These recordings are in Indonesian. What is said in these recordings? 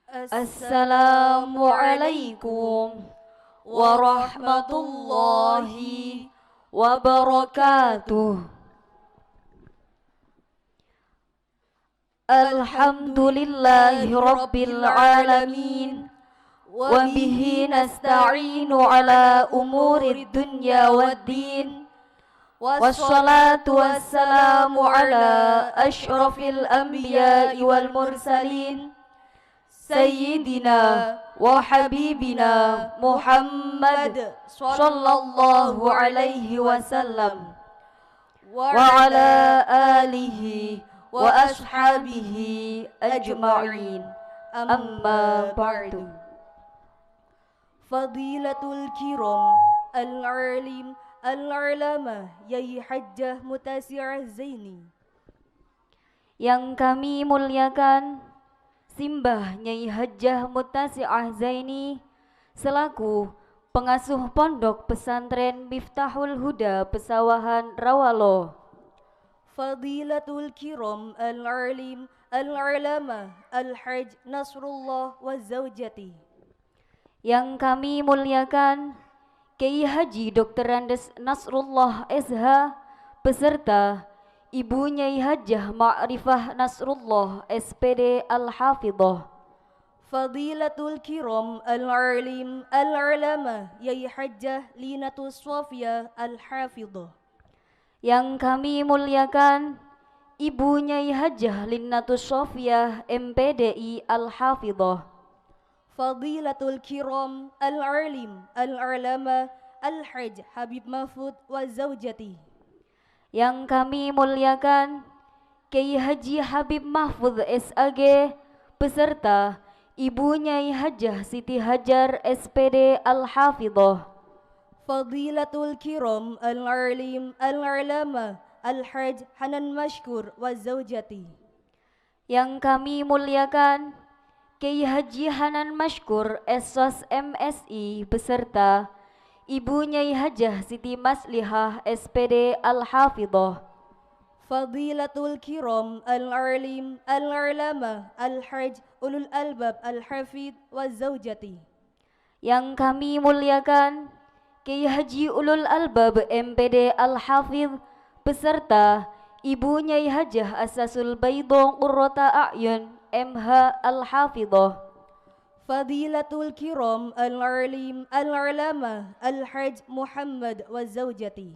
Assalamualaikum warahmatullahi wabarakatuh. Alhamdulillahi rabbil alamin. Wa bihi nasta'inu ala umuri dunya waddin. Wassalatu wassalamu ala ashrafil anbiya'i wal mursalin Sayyidina wa habibina Muhammad sallallahu alaihi wasallam wa ala alihi wa ashabihi ajma'in. Amma ba'du. Fadilatul kiram al-alim al-alama Yai Hajjah Mutasi'ah Zaini, yang kami muliakan Simbah Nyai Hajjah Mutasi'ah Zaini selaku pengasuh pondok pesantren Miftahul Huda Pesawahan Rawalo. Fadilatul kiram al-alim al-alama Al-Hajj Nasrullah wa Zawjati, yang kami muliakan Kiai Haji Dr. Andes Nasrullah SH beserta Ibu Nyai Hajjah Ma'rifah Nasrullah SPD Al-Hafidhah. Fadilatul kiram al-alim al-alama Yai Hajjah Linatus Sofia Al-Hafidhah, yang kami muliakan Ibu Nyai Hajjah Linatus Sofia MPDI Al-Hafidhah. Fadilatul kiram al-alim al-alama Al-Hajj Habib Mahfud wa Zawjati, yang kami muliakan Kiai Haji Habib Mahfud SAG beserta Ibu Nyai Hajjah Siti Hajar SPD Al-Hafidhah. Fadilatul kiram al-alim al-alama Al-Hajj Hanan Mashkur wa Zawjati, yang kami muliakan Kiai Haji Hanan Mashkur SOS MSI beserta Ibu Nyai Hajjah Siti Maslihah SPD Al-Hafidhah. Fadilatul kiram al-alim al-alama Al-Hajj Ulul Albab Al-Hafidh wa Zawjati, yang kami muliakan Kiai Haji Ulul Albab MPD Al-Hafidh beserta Ibu Nyai Hajjah Asasul Baidho Qurrata A'yun MH Al-Hafidhah. Fadilatul kiram al-alim al-alama Al-Hajj Muhammad wa Zawjati,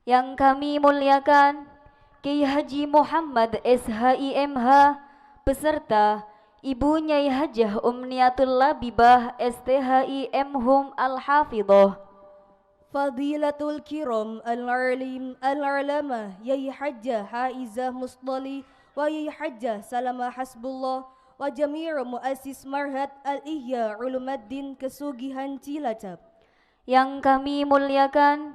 yang kami muliakan Kiai Haji Muhammad SHIMH beserta Ibu Nyai Hajjah Umniatul Labibah STHIM Hum Al-Hafidhah. Fadilatul kiram al-alim al-alama Yai Hajjah Haizah Musdali wa Yai Hajjah Salamah Hasbullah wa jami'u muassis Marhat Al-Ihya Ulumaddin Kesugihan Cilacap, yang kami muliakan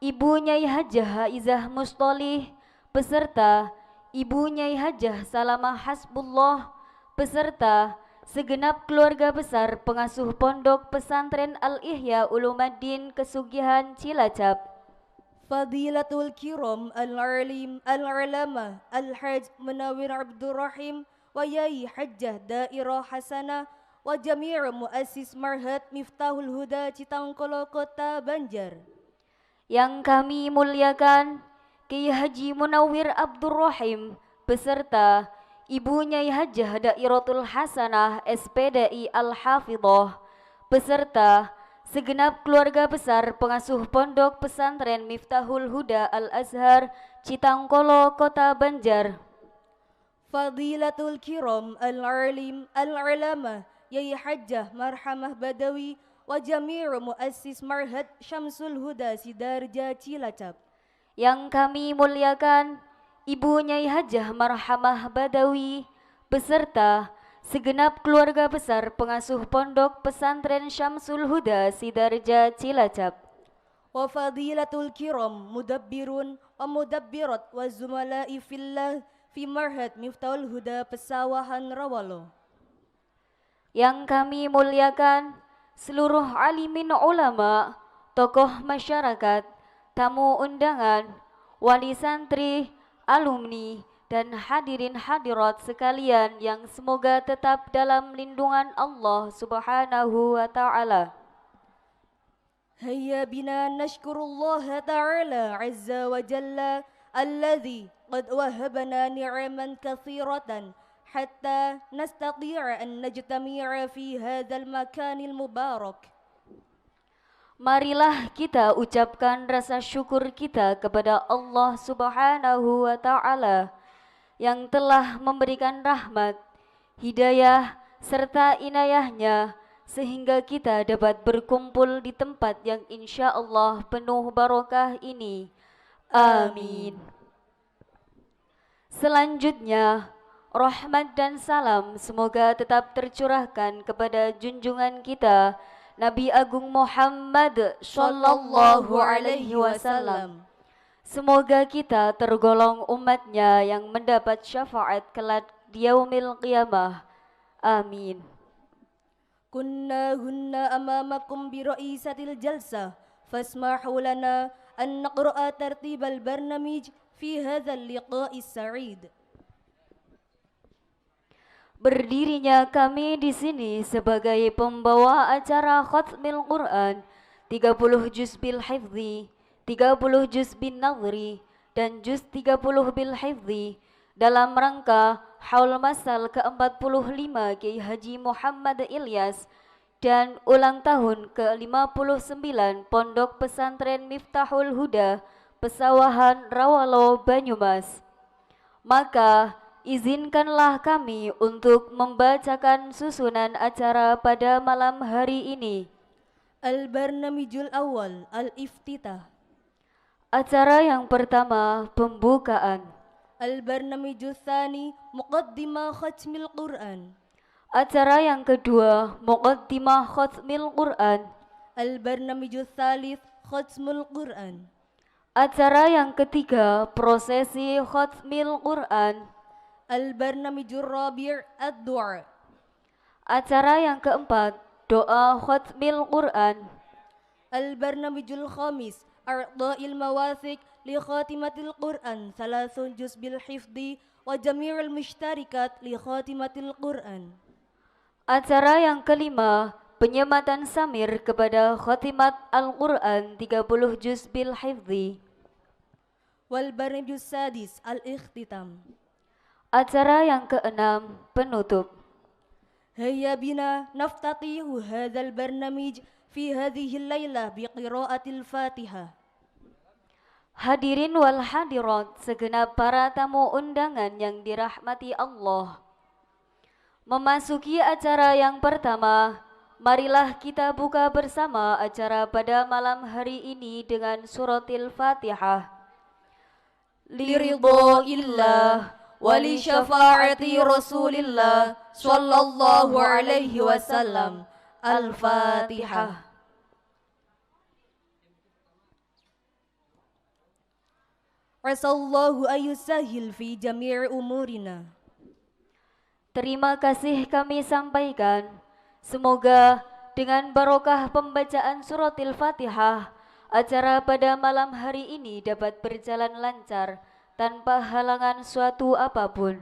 Ibu Nyai Hajjah Haizah Mustolih beserta Ibu Nyai Hajjah Salamah Hasbullah beserta segenap keluarga besar pengasuh pondok pesantren Al-Ihya Ulumaddin Kesugihan Cilacap. Fadilatul kiram al-alim al-alama Al-Hajj Munawir Abdurrahim wa Yai Hajjah Dairah Hasanah wa jami'u muassis Marhat Miftahul Huda Citangkolo Kota Banjar, yang kami muliakan Kiai Haji Munawir Abdurrahim beserta Ibu Nyai Hajjah Dairatul Hasanah SPDI Al-Hafidhah beserta segenap keluarga besar pengasuh pondok pesantren Miftahul Huda Al-Azhar Citangkolo Kota Banjar. Fadilatul kiram al-alim al-alama Yai Hajjah Marhamah Badawi wa jami'u muassis Marhat Syamsul Huda Sidarja Cilacap, yang kami muliakan Ibu Nyai Hajjah Marhamah Badawi beserta segenap keluarga besar pengasuh pondok pesantren Syamsul Huda Sidarja Cilacap. wa fadilatul kiram mudabbirun wa mudabbirat wa zumala'i fillah fi Marhat Miftahul Huda Pesawahan Rawalo, yang kami muliakan seluruh alimin ulama, tokoh masyarakat, tamu undangan, wali santri, alumni, dan hadirin hadirat sekalian yang semoga tetap dalam lindungan Allah Subhanahu wa taala. هيا بنا نشكر الله تعالى عز وجل الذي قد وهبنا نعما كثيرة حتى نستطيع أن نجتمع في هذا المكان المبارك. Marilah kita ucapkan rasa syukur kita kepada Allah Subhanahu wa taala yang telah memberikan rahmat, hidayah serta inayahnya sehingga kita dapat berkumpul di tempat yang insya Allah penuh barokah ini. Amin. Selanjutnya, rahmat dan salam semoga tetap tercurahkan kepada junjungan kita Nabi Agung Muhammad sallallahu alaihi wasallam. Semoga kita tergolong umatnya yang mendapat syafaat kelak di yaumil qiyamah. Amin. كنا هنا أمامكم برئيسة الجلسة فاسمحوا لنا أن نقرأ ترتيب البرنامج في هذا اللقاء السعيد. Berdirinya kami di sini sebagai pembawa acara Khatmil Quran 30 juz bil hifzi, 30 juz bin nadhri, dan juz 30 bil hifzi dalam rangka Haul Masal ke-45 Kiai Haji Muhammad Ilyas dan ulang tahun ke-59 Pondok Pesantren Miftahul Huda, Pesawahan Rawalo, Banyumas. Maka izinkanlah kami untuk membacakan susunan acara pada malam hari ini. البرنامج الأول الافتتاح. Acara yang pertama, pembukaan. البرنامج الثاني مقدمة ختم القرآن. Acara yang kedua, Muqaddimah Khatmil Quran. البرنامج الثالث ختم القرآن. Acara yang ketiga, prosesi Khatmil Quran. البرنامج الرابع الدعاء. Acara yang keempat, doa Khatmil Quran. البرنامج الخامس أعطاء المواثيق لخاتمة القرآن 3 جزء بالحفظ وجميع المشتركات لخاتمة القرآن. Acara yang kelima, penyematan samir kepada khatimat Al-Quran 30 juz bil hifzi. والبرنامج السادس الاختتام. Acara yang keenam, penutup. هيا بنا نفتتح هذا البرنامج في هذه الليلة بقراءة الفاتحة. Hadirin wal hadirat, segenap para tamu undangan yang dirahmati Allah. Memasuki acara yang pertama, marilah kita buka bersama acara pada malam hari ini dengan suratil Fatihah. Liridhaillah ولشفاعة رسول الله صلى الله عليه وسلم. الفاتحة. عسى الله أن يسهل في جميع أمورنا. Terima kasih kami sampaikan, semoga dengan barokah pembacaan suratil Fatihah, acara pada malam hari ini dapat berjalan lancar tanpa halangan suatu apapun.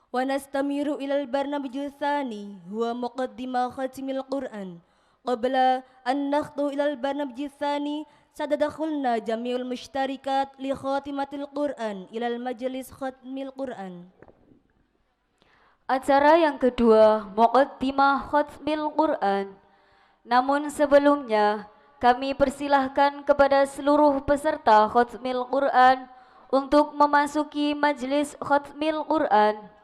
ونستمر إلى البرنامج الثاني هو مقدمة ختم القرآن. قبل أن نخطو إلى البرنامج الثاني ستدخلنا جميع المشتركات لخاتمة القرآن إلى المجلس ختم القرآن. Acara yang kedua, Muqaddimah Khatmil Quran. Namun sebelumnya, kami persilahkan kepada seluruh peserta Khatmil Quran untuk memasuki majlis Khatmil Quran.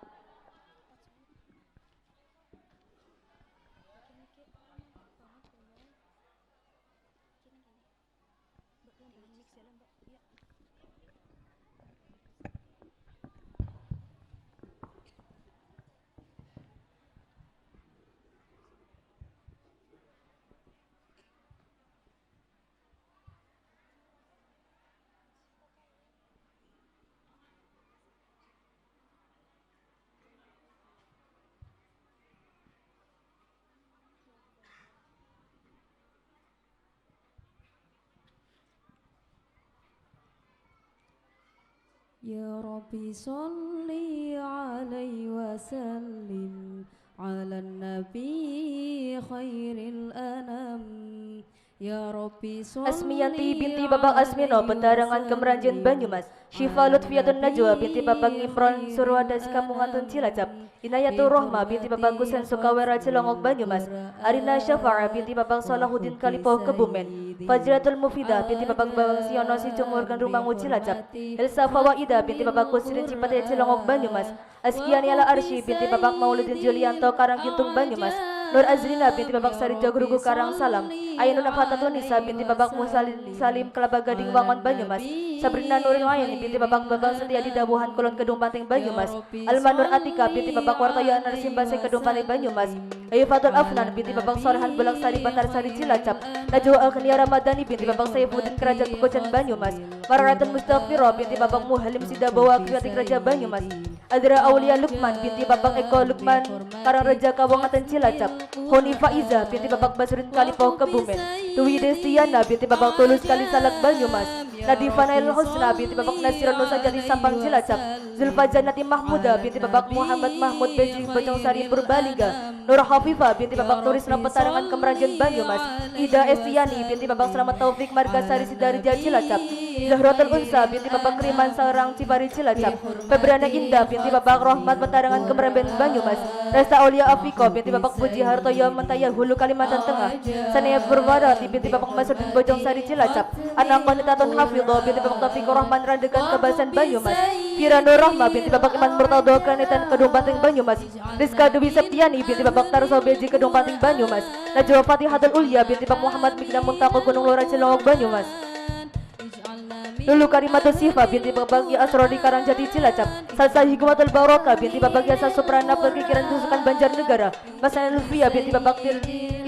Ya Rabbi sholli alaihi wasallim ala nabi khairil anam. Ya Rabbi sholli Asmiyanti binti Babang Asmino Pentarangan Kemeranjen Banyumas, Syifa Lutfiyatun Najwa binti Babang Imron Surwadas Kamungatun Cilacap, Inayatul Rohma binti Babang Kusen Sukawera Cilongok Banyumas, Arina Syafara binti Babang Salahuddin Kalipo Kebumen, Fajratul Mufidah binti Babang Babang Siono Sicumur Rumangu Cilacap, Elsa Fawaida binti Babang Kusirin Cipataya Cilongok Banyumas, Askiani Ala Arsy binti Babang Mauludin Julianto Karanggintung Banyumas, Nur Azrina binti Babak Sari Jogrugu Karang Salam, Ainun Afatatun Nisa binti Babak Musalim Salim Kelaba Gading Wangon Banyumas, Sabrina Nuril Ayani binti Babak Babang Setia di Dabuhan Kulon Kedung Banting Banyumas, Almanur Atika binti Babak Wartaya Narsimbase Kedung Banting Banyumas, Ayufatul Afnan binti Babak Solehan Belak Sari Bantar Sari Cilacap, Najwa Alkhania Ramadhani binti Babak Saifuddin Kerajaan Pekojan Banyumas, Mararatun Mustafiro binti Babak Muhalim Sidabawa Kriati Kerajaan Banyumas, Adra Aulia Lukman binti Babak Eko Lukman Karangreja Kawangatan Cilacap, Honi Faiza binti Babak Basurin Kalipo Kebumen, Dwi Destiana binti Babak Tulus Kali Salak Banyumas, Nadifa Nail Husna binti Babak Nasiran Nusa Jati Sampang Cilacap, Zulfa Janati Mahmuda binti Babak Muhammad Mahmud Beji Bojong Sari Purbalingga, Nur Hafifah binti Babak Nurisna Petarangan Kemeranjen Banyumas, Ida Estiani binti Babak Selamat Taufik Margasari Sidarija Cilacap, Zahratul Unsa binti Babak Kriman Sarang Cipari Cilacap, Febriana Indah binti Babak Rahmat Petarangan Kemeranjen Banyumas, Resta Aulia Afiko binti Babak Puji Hartoyo Mentaya Hulu Kalimantan Tengah, Sanaya Purwarati binti Babak Masudin Bojong Sari Cilacap, Anak Konitaton Hafidho binti Babak Taufikur Rahman Randegan Kebasan Banyumas, Kira Nur Rahma binti Babak Iman Murtado Kanitan Kedung Banting Banyumas, Rizka Dewi Septiani binti Babak Tarso Beji Kedung Banting Banyumas, Najwa Fatihatul Ulia binti Babak Muhammad Mikna Muntako Gunung Lora Cilongok Banyumas, Lulu Karimatul Sifa binti Babagi Asrodi Karangjati Cilacap, Salsa Hikmatul Baroka binti Babagi Asa Suprana Perkikiran Tusukan Banjarnegara, Masana Lufia binti Babak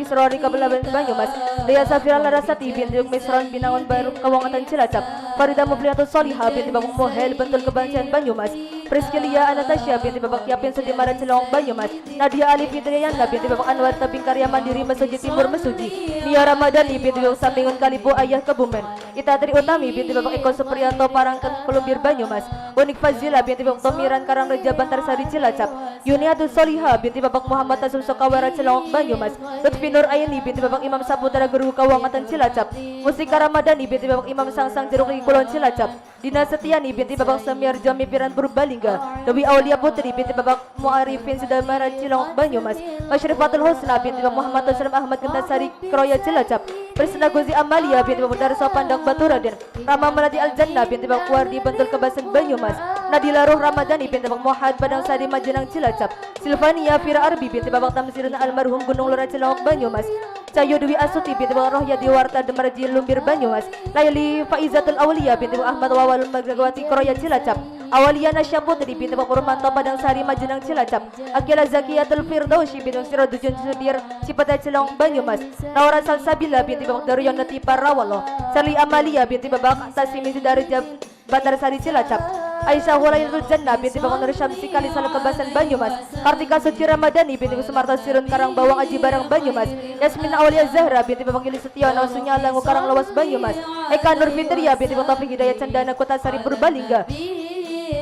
Isrori Kabelaban Banyumas, Dea Safira Larasati binti Misron Binangon Baru Kawangatan Cilacap, Farida Mufliatul Soliha binti Babak Mohel Bentul Kebancian Banyumas, Priskilia Anastasia binti Babak Yapin Sudimara Cilongok Banyumas, Nadia Ali Fitriana binti Babak Anwar Tabing Karya Mandiri Mesuji Timur Mesuji, Nia Ramadhani binti Babak Samingun Kalipo Ayah Kebumen, Itatri Utami binti Babak Eko Supriyanto Parangken Pelumbir Banyumas, Unik Fazila binti Babak Tomiran Karangreja Bantar Sari Cilacap, Yuniatul Soliha binti Babak Muhammad Tasum Sokawera Cilongok Banyumas, Lutfi Nur Ayani binti Babak Imam Saputra Guru Kawangatan Cilacap, Mustika Ramadhani binti Babak Imam Sangsang Jeruk Ligi Kulon Cilacap, Dina Setiani binti Babak Semir Jami Piran Purbalingga, Dewi Aulia Putri binti Babak Muarifin Sudamara Cilongok Banyumas, Masyrifatul Husna binti Babak Muhammad Taslim Ahmad Kentasari Kroya Cilacap, Prisna Gozi Amalia binti Babak Darso Pandang Baturaden, Rama Melati Aljanna binti Babak Wardi Bentul Kebasan Banyumas, Nadila Roh Ramadhani binti Babak Muhammad Padang Sari Majenang Cilacap, Silvania Fira Arbi binti Babak Tamsirun Almarhum Gunung Lora Cilongok Banyumas, Cayo Dewi Asuti binti Babak Rohyadi Warta Demarji Lumbir Banyumas, Laili Faizatul Aulia binti Babak Ahmad Wawal Magagawati Kroya Cilacap, Awalia Nasya Putri binti Babak Purmanto Padang Sari Majenang Cilacap, Akila Zakiyatul Firdausi binti Sirodujun Sudir Cipata Cilongok Banyumas, Naura Salsabila binti Babak Daryon Nati Parawalo, Sali Amalia binti Babak Tasimi Sidarija Bantar Sari Cilacap, Aisyah Hulailul Jannah binti Babak Nur Syamsi Kalisal Kebasan Banyumas, Kartika Suci Ramadhani binti Sumarta Sirun Karang Bawang Aji Barang Banyumas, Yasmin Aulia Zahra binti Babak Gili Setiono Sunyalangu Karang Lawas Banyumas, Eka Nur Fitria binti Babak Taufik Hidayat Cendana Kota Sari Purbalingga,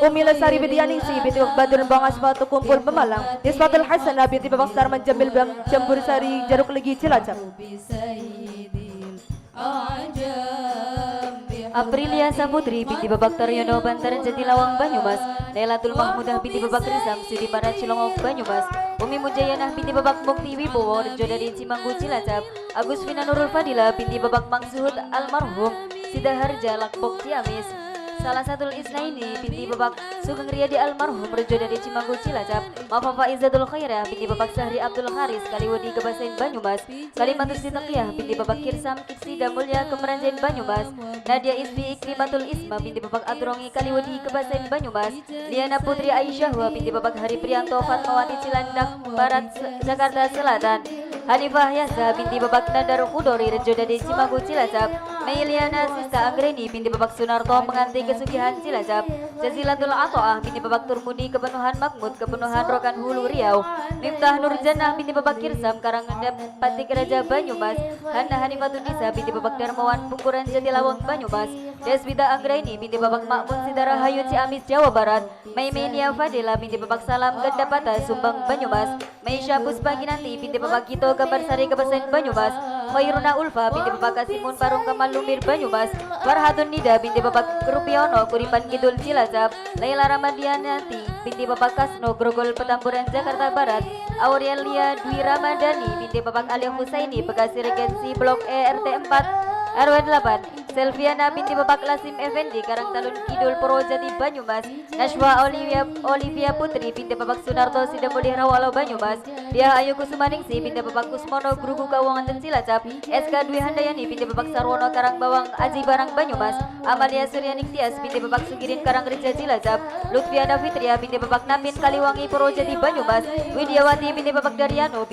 Umi Lesari Bidianingsi binti Babak Badrun Bang Asfatu Kumpul Pemalang, Isfatul Hasanah binti Babak Sarman Jamil Bang Jambur Sari Jaruk Legi Cilacap, Aprilia Saputri binti Babak Taryono Bantaran Jatilawang Banyumas, Nailatul Mahmudah binti Babak Rizam Sidipara Cilongok Banyumas, Umi Mujayanah binti Babak Mukti Wibowo Rejo dari Cimanggu Cilacap, Agus Vina Nurul Fadila binti Babak Mangsuhud Almarhum Sidaharja Lakpok Ciamis, Salah satu Isnaini binti Babak Sugeng Riyadi Almarhum Rejo dari Cimanggu Cilacap, Mafafa Izzatul Khairah binti Babak Sahri Abdul Haris Kaliwadi Kebasain Banyumas, Kalimantus Sitaqiyah binti Babak Kirsam Kitsida Mulya Kemeranjen Banyumas, Nadia Isfi Ikrimatul Isma binti Babak Adrongi Kaliwadi Kebasain Banyumas, Liana Putri Aisyahwa binti Babak Hari Prianto Fatmawati Cilandak Barat Jakarta Selatan, Hanifah Yasa binti Babak Nadar Kudori Rejo dari Cimanggu Cilacap, Meiliana Sista Anggreni binti Bapak Sunarto menganti kesugihan Cilacap. Jazilatul Atoah binti Bapak Turmudi kepenuhan Makmud kepenuhan Rokan Hulu Riau. Miftah Nurjanah binti Bapak Kirsam Karangendap Pati Raja Banyumas. Hana Hanifatun Nisa binti Bapak Darmawan Pungkuran Jatilawang Banyumas. Deswita Anggreni binti Bapak Makmun Sidara Hayu Ciamis Jawa Barat. Maimenia Fadila binti Bapak Salam Gandapata Sumbang Banyumas. Maisha Puspaginanti binti Bapak Kito Gambarsari Kebasen Banyumas. Khairuna Ulfa binti Bapak Kasimun Parung Kamal Lumir Banyumas. Farhatun Nida binti Bapak Rupiono Kuripan Kidul Cilacap. Laila Ramadianati binti Bapak Kasno Grogol Petamburan Jakarta Barat. Aurelia Dwi Ramadhani binti Bapak Ali Husaini Bekasi Regensi Blok E RT 4 RW 8. Selviana binti Bapak Lasim Effendi Karangtalun Kidul Purwojati Banyumas. Nashwa Olivia Putri binti Bapak Sunarto Sidamudi Rawalo Banyumas. Dia Ayu Kusumaningsi binti Bapak Kusmono Grugu Kawangan dan Cilacap. SK Dwi Handayani binti Bapak Sarwono Karangbawang Aji Barang Banyumas. Amalia Suryaning Tias binti Bapak Sugirin Karangreja Cilacap. Lutfiana Fitria binti Bapak Napin Kaliwangi Purwojati Banyumas. Widiawati binti Bapak Daryano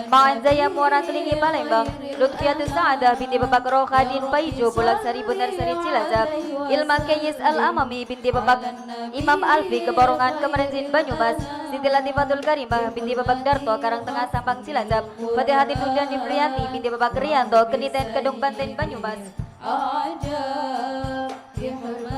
Manganjaya Muara Kelingi Palembang. Lutfiatus Saadah binti Bapak Rohadin Paijo Bulak Sari Benar Sari Cilacap. Ilma Kayis Al-Amami binti Bapak Imam Alfi Keborongan Kemerenjin Banyumas. Siti Latifatul Karimah binti Bapak Darto Karangtengah Sampang Cilacap. Fatihati Nurdan Diprianti binti Bapak Rianto Keniten Kedung Banten Banyumas.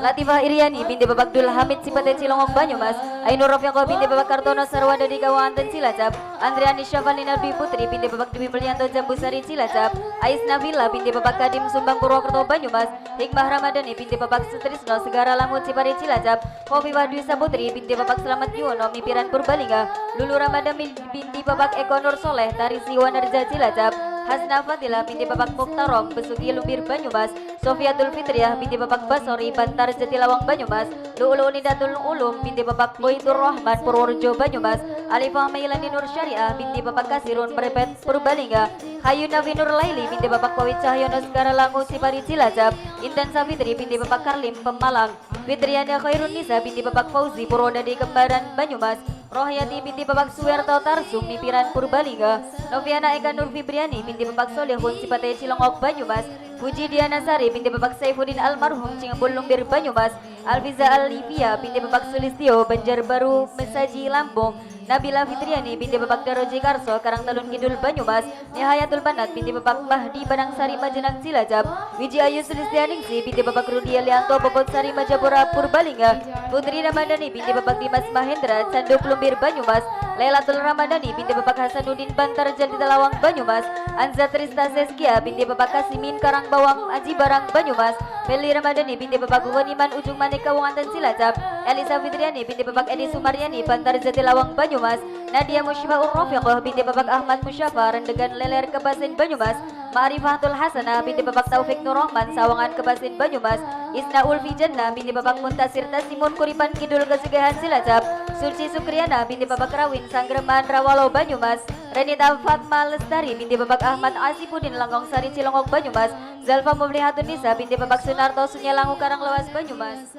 Latifah Iriani binti Bapak Dul Hamid Sipate Cilongok Banyumas. Ainur Rofiaqo binti Bapak Kartono Sarwada di Kawangan dan Cilacap. Andriani Syafalina Dwi Putri binti Bapak Dwi Mulyanto Jambusari Cilacap. Ais Nabila binti Bapak Kadim Sumbang Purwokerto Banyumas. Hikmah Ramadhani binti Bapak Sutrisno Segara Lamut Cipari Cilacap. Khofifah Dwi Saputri binti Bapak Selamat Yuwono Mipiran Purbalingga. Lulu Ramadhani binti Bapak Eko Nur Soleh Tarisi Wanarja Cilacap. Hasna Fadila binti Bapak Mukhtarom Besuki Lumbir Banyumas. Sofiatul Fitriah binti Bapak Basori Bantar Jatilawang Banyumas. Lu'ulu Nidatul Ulum binti Bapak Boitur Rahman Purworejo Banyumas. Alifah Mailani Nur Syariah binti Bapak Kasirun Perepet Purbalingga. Hayu Nafi Nur Laili binti Bapak Pawit Cahyono Segara Langu Cipari Cilacap. Intan Safitri binti Bapak Karlim Pemalang. Fitriana Khairun Nisa binti Bapak Fauzi Purwodadi Kembaran Banyumas. Rohyati binti Bapak Suwerto Tarsum Mipiran Purbalingga. Noviana Eka Nur Fibriani binti Bapak Solehun Cipate Cilongok Banyumas. Puji Diana Sari binti Bapak Saifuddin Almarhum Cingembul Lumbir Banyumas. Alfiza Alivia binti Bapak Sulistio Banjarbaru Mesaji Lampung. Nabila Fitriani binti Bapak Daroji Karso Karangtalun Kidul Banyumas. Nihayatul Banat binti Bapak Mahdi Banangsari Majenang Cilacap. Wiji Ayu Sulistianingsi binti Bapak Rudi Alianto Bobot Sari Majapura Purbalingga. Putri Ramadhani binti Bapak Dimas Mahendra Canduk Lumbir Banyumas. Lailatul Ramadhani binti Bapak Hasanuddin Bantar Jatilawang Banyumas. Anza Trista Seskia binti Bapak Kasimin Karangbawang Aji Barang Banyumas. Feli Ramadhani binti Bapak Waniman Ujung Manik Kawangan dan Cilacap. Elisa Fitriani binti Bapak Edi Sumaryani Bantar Jatilawang Banyumas. Nadia Musyfaur Rofiqoh binti Bapak Ahmad Musyafa Rendegan Leler Kebasin Banyumas. Ma'rifatul Hasanah binti Bapak Taufik Nur Rahman Sawangan Kebasin Banyumas. Isna Ulfi Jannah binti Bapak Muntasir Tasimun Kuripan Kidul Kesugihan Cilacap. Suci Sukriana binti Bapak Rawin Sanggreman Rawalo Banyumas. Renita Fatma Lestari binti Bapak Ahmad Asipudin Langgong Sari Cilongok Banyumas. Zalfa Mublihatun Nisa binti Bapak Sunarto Sunyalangu Karanglewas Banyumas.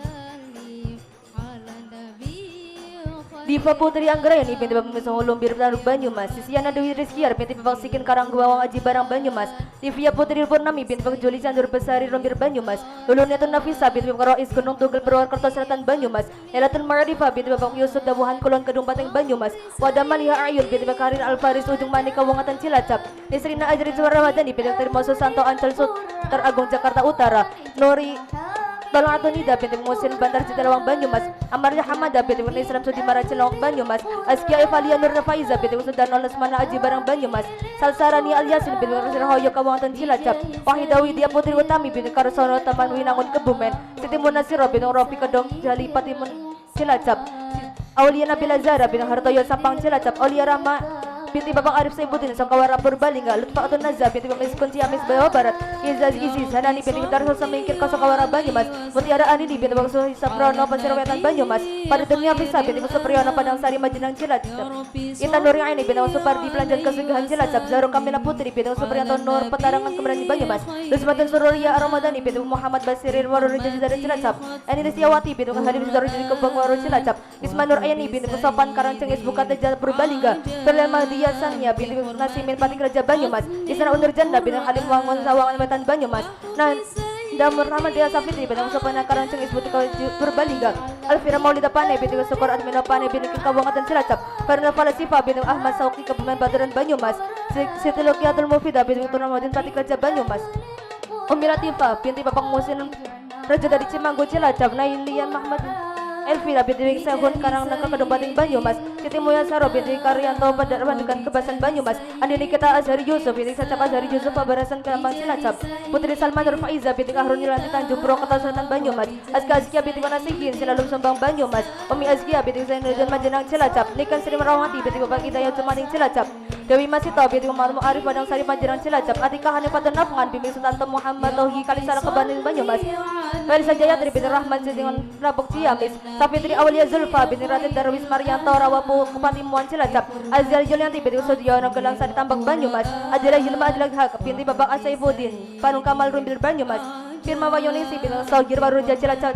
Diva Putri Anggreni binti Bapak Misong Lumbir Banyumas. Sisiana Dewi Rizkiar binti Bapak Sikin Karanggawang Aji Barang Banyumas. Divya Putri Purnami binti Bapak Juli Candur Besari Lumbir Banyumas. Lulunetun Nafisa binti Bapak Rois Gunung Tugel Purwokerto Selatan Banyumas. Elatun Maradifa binti Bapak Yusuf Dabuhan Kulon Kedung Pateng Banyumas. Wadamaliha Ayun binti Bapak Karin Alfaris Ujung Manik Kawangatan Cilacap. Nisrina Ajri Suara Wadani binti Bapak Termoso Santo Ancol Suter Agung Jakarta Utara. Nori Tolong Atunida binti Musin Bantar Jatilawang Banyumas. Amarnya Hamada binti Islam Sudimara Cilongok Banyumas. Askia Evalia Nur Faiza binti Sudarno Lesmana Aji Barang Banyumas. Salsarani Alyasin binti Hoyo Kawangatan Cilacap. Wahidawi Dia Putri Utami binti Karsono Taman Winangun Kebumen. Siti Munasiro binti Rofi Kedong Jali Patimun Cilacap. Aulia Nabila Zara binti Hartoyo Sampang Cilacap. Aulia Rahma binti Bapak Arif Saibuddin Sangkawara Purbalingga. Lutfa Atun Nazza binti Bapak Kunci Amis Jawa Barat. Izaz Isis Hanani binti Darso Semingkir Kosokawara Banyumas. Mutiara Anidi binti Bapak Suhi Saprono Pasirwetan Banyumas. Pada dunia Bisa binti Bapak Supriyono Padang Sari Majenang Cilacap. Intan Nuri Aini binti Bapak Supardi Pelanjan Kesugihan Cilacap. Zaro Kamila Putri binti Bapak Supriyanto Nur Petarangan Kemerani Banyumas. Lusmatun Surulia Aromadani binti Bapak Muhammad Basirin Waruri Jazidara Cilacap. Eni Desiawati binti Bapak Hadim Zaro Jadi Kembang Waru Cilacap. Isma Nur Ayani binti Bapak Sopan Karangcengis Bukata Jal Purbalingga. Terlel Mahdiyasannya binti Nasimin Pati Raja Banyumas. Isana Undur Janda binti Halim Wangun Sawangan Wetan Banyumas. Nah Damur Rahman dia Safitri Badang Sopana Karang Cengis Butika Turbaliga Alfira Maulida Pane Binti Sukor Admina Pane Binti Kawangatan Cilacap Farna Falasifa Binti Ahmad Sauki Kebumen Badaran Banyumas Siti Lukiatul Mufidah Binti Turnamadin Pati Kerja Banyumas Umi Latifah binti Bapak Musin Raja dari Cimanggu Cilacap Nailian Muhammad Elvira binti Sehun Karang Nangka Kedembating Banyumas Siti Muya Saro binti Karyanto Padarman dengan Kebasan Banyumas Andi Nikita Azhari Yusuf binti Sacap Azhari Yusuf Pabarasan Kelambang Cilacap Putri Salman Nur Faiza binti Kahrun Nilanti Tanjung Purwokerto Selatan Banyumas Azka Azkia binti Manasihin Silalum Sumbang Banyumas Umi Azkia binti Zainuddin Majenang Cilacap Nikan Sri Merawati binti Bapak Hidayat Jumaning Cilacap Dewi Masito binti Umar Arif Padang Sari Majenang Cilacap Atika Hanifah Nafungan bimbing Sutanto Muhammad Tauhi Kalisara Kebanin Banyumas Marisa Jayatri binti Rahman Sidingan Rabok Ciamis Safitri Awalia Zulfa binti Raden Darwis Marianto Rawapu Kupati Muan Cilacap Azhar Julianti binti Sudiono Gelang Sari Tambak Banyumas Adila Hilma Adila Hak binti Babak Asaifuddin Panung Kamal Rumbil Banyumas Firma Wayonisi binti Sogir Waruja Cilacap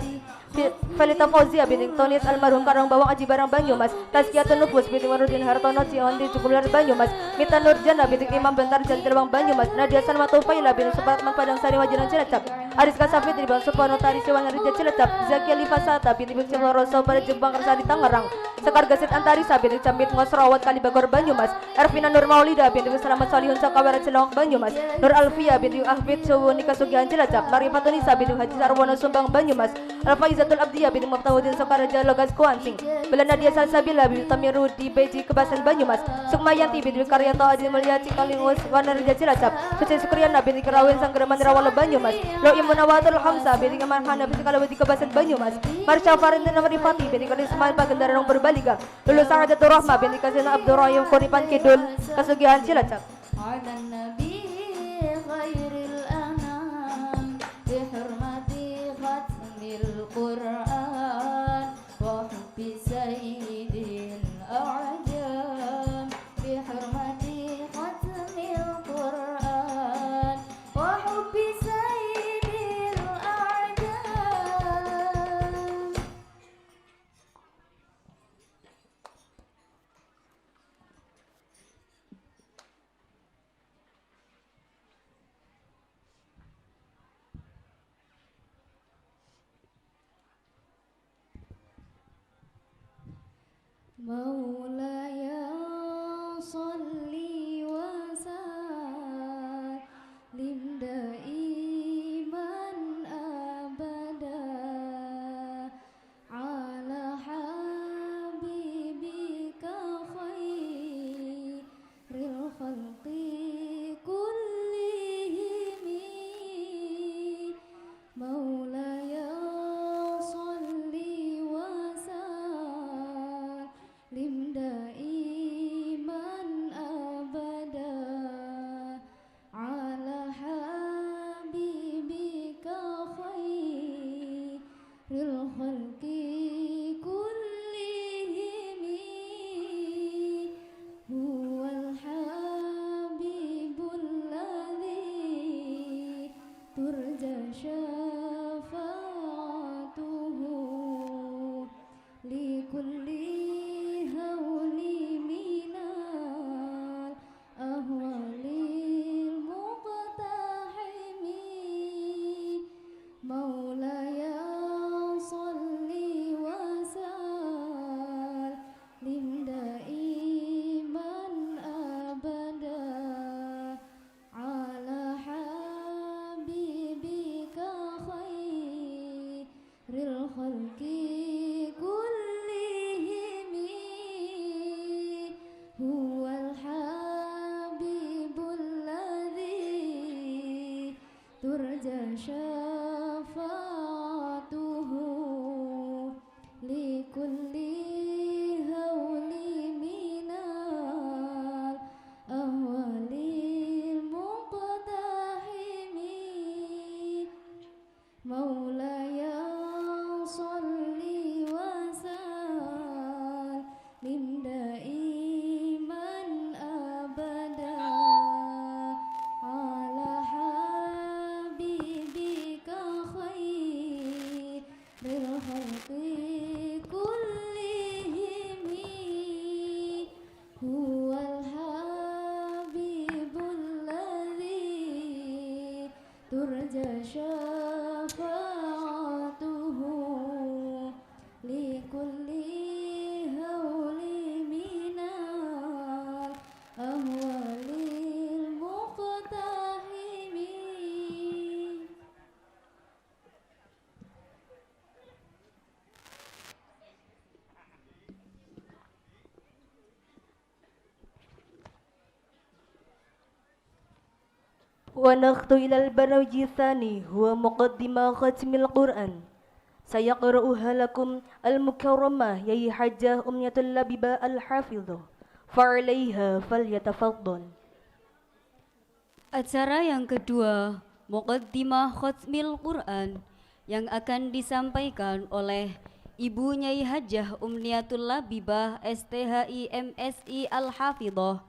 Felita Fauzia binti Tonis Almarhum Karang Bawang Aji Barang Banyumas Tazkiyatun Nufus binti Warudin Hartono Cion di Cukular Banyumas Mita Nurjana binti Imam Bentar Jantilbang Banyumas Nadia Salma Tufaila binti Supratman Padang Sari Wajinan Cilacap Ariska Safitri Bang Supono Tari Siwangan Rija Cilacap Zakia Livasata binti Bukcil Rosso pada Jembang Kersari Tangerang Sekar Gasit Antarisa binti Cambit Ngosrawat Kalibagor Banyumas Ervina Nur Maulida binti Selamat Solihun Sakawarat Cilawang Banyumas Nur Alfia binti Ahmid Suwunika Sugihan Cilacap Marifatunisa binti Haji Sarwono Sumbang Banyumas Alfaizatul Abdiyah binti Muftahudin Sokaraja Logas Kuansing Belanda Dia Salsabila binti Tamiru di Beji Kebasan Banyumas Sukmayanti binti Karyanto Adi Mulia Cikalingus Wanarja Cilacap Suci Sukriyana binti Kerawin Sanggereman Rawala Banyumas Lo Munawatul Hamzah binti Marhana binti Kalawati Kebasan Banyumas Marsha Farinda Namarifati binti Karisman Pagendaran Berbaliga Lulu Sahadatul Rahma binti Kasina Abdurrahim Koripan Kidul Kasugihan Cilacap على النبي خير الأنام بحرمة ختم القرآن وحب سيد الأعجام بحرمة ختم القرآن وحب سيد الأعجام مولاي صل وسلم دائما أبدا على حبيبك خير الخلق كلهم مولاي صل وسلم دائما ونخطو إلى البرنامج الثاني هو مقدمة ختم القرآن. سيقرأها لكم المكرمة يي حجة أمنية اللبيبة الحافظة، فعليها فليتفضل. Acara yang kedua, Muqaddimah Khatmil Quran, yang akan disampaikan oleh Ibu Nyai Hajah Umniatul Labibah STHI MSI Al-Hafidhah.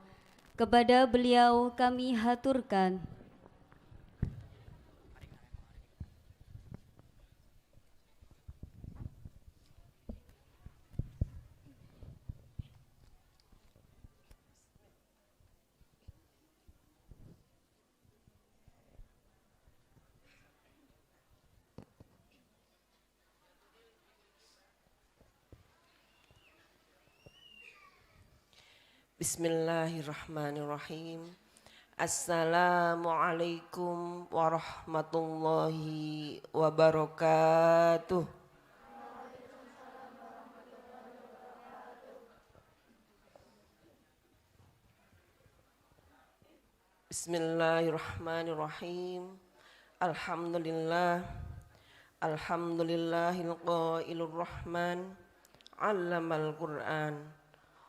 Kepada beliau kami haturkan. Bismillahirrahmanirrahim. Assalamualaikum warahmatullahi wabarakatuh. Bismillahirrahmanirrahim. Alhamdulillah. Alhamdulillahil qailur rahman. 'Allamal Qur'an.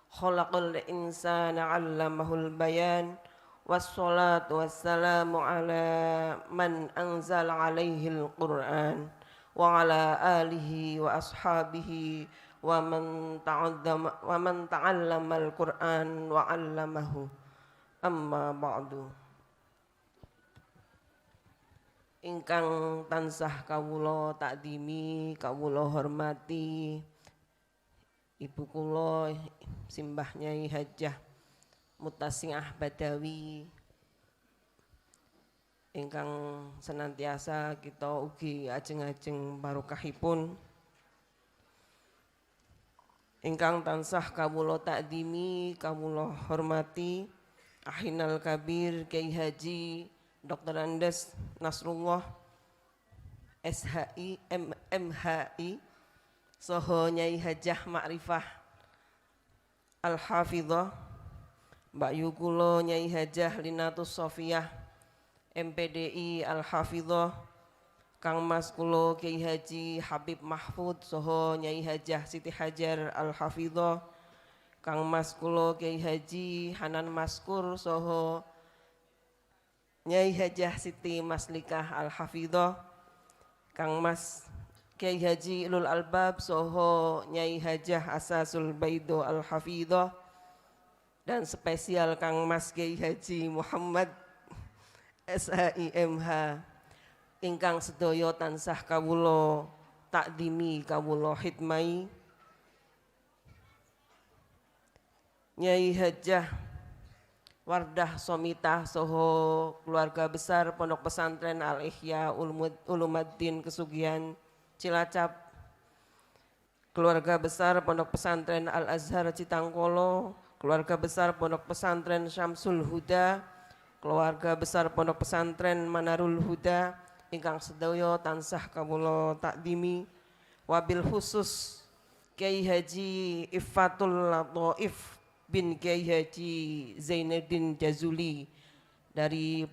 Khalaqal insana 'allamahul bayan. Wassalatu wassalamu ala man anzala alaihil Qur'an wa ala alihi wa ashabihi wa man ta'allamal Qur'an wa 'allamahu. Amma ba'du. Ingkang tansah kawula takdimi, kawula hormati Ibu kula Simbah Nyai Hajah Mutasingah Badawi, ingkang senantiasa kita ugi ajeng-ajeng barokahipun. Ingkang tansah kawula takdimi, kawula hormati Ahinal Kabir Kyai Haji Dr. Andes Nasrullah SHI MHI Soho Nyai Hajah Ma'rifah Al-Hafidhah, Mbak Yu kula Nyai Hajah Linatus Sofiyah MPDI Al-Hafidhah, Kang Mas kula Kyai Haji Habib Mahfud Soho Nyai Hajah Siti Hajar Al-Hafidhah, Kang Mas kula Kyai Haji Hanan Maskur Soho Nyai Hajah Siti Maslikah Al-Hafidhah, Kang Mas Kyai Haji Ulul Albab Soho Nyai Hajah Asasul Baido Al-Hafidhah, dan spesial Kang Mas Kyai Haji Muhammad SHIMH ingkang sedaya tansah kawula takdimi, kawula khidmai. Nyai Hajah Wardah Somitah Soho keluarga besar Pondok Pesantren Al-Ihya Ulumuddin Kesugihan Cilacap, keluarga besar Pondok Pesantren Al-Azhar Citangkolo, keluarga besar Pondok Pesantren Syamsul Huda, keluarga besar Pondok Pesantren Manarul Huda ingkang sedaya tansah kawula takdimi. Wabil khusus Kyai Haji Iffatul Lataif bin Kyai Haji Zainuddin Jazuli dari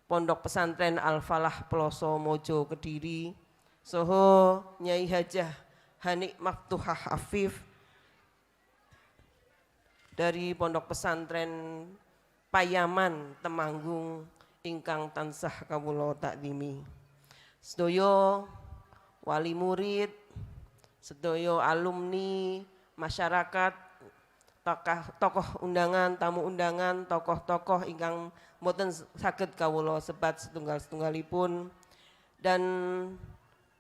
Pondok Pesantren Al-Falah Peloso Mojo Kediri, Soho Nyai Hajah Hanik Maftuhah Afif dari Pondok Pesantren Payaman Temanggung ingkang tansah kawula takdimi. Sedaya wali murid, sedaya alumni, masyarakat, tokoh undangan, tamu undangan, tokoh-tokoh ingkang mboten saged kawula sebat setunggal-setunggalipun, dan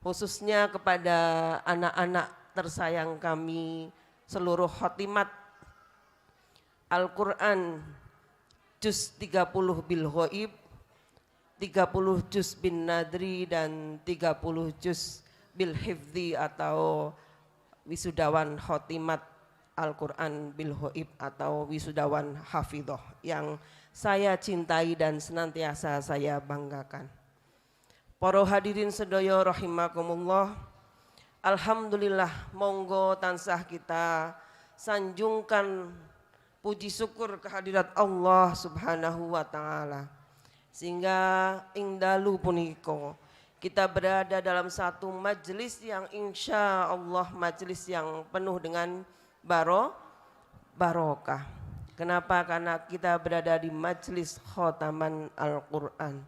khususnya kepada anak-anak tersayang kami seluruh khotimat Al-Quran juz 30 bil ghaib, 30 juz bin nadri, dan 30 juz bil hifdzi atau wisudawan khotimat Al-Quran bil ghaib atau wisudawan hafidhah yang saya cintai dan senantiasa saya banggakan. Para hadirin sedaya rahimakumullah, alhamdulillah, monggo tansah kita sanjungkan puji syukur kehadirat Allah Subhanahu wa taala Sehingga ing dalu punika kita berada dalam satu majelis yang insya Allah majelis yang penuh dengan barokah. Kenapa? Karena kita berada di majelis khotaman Al-Quran.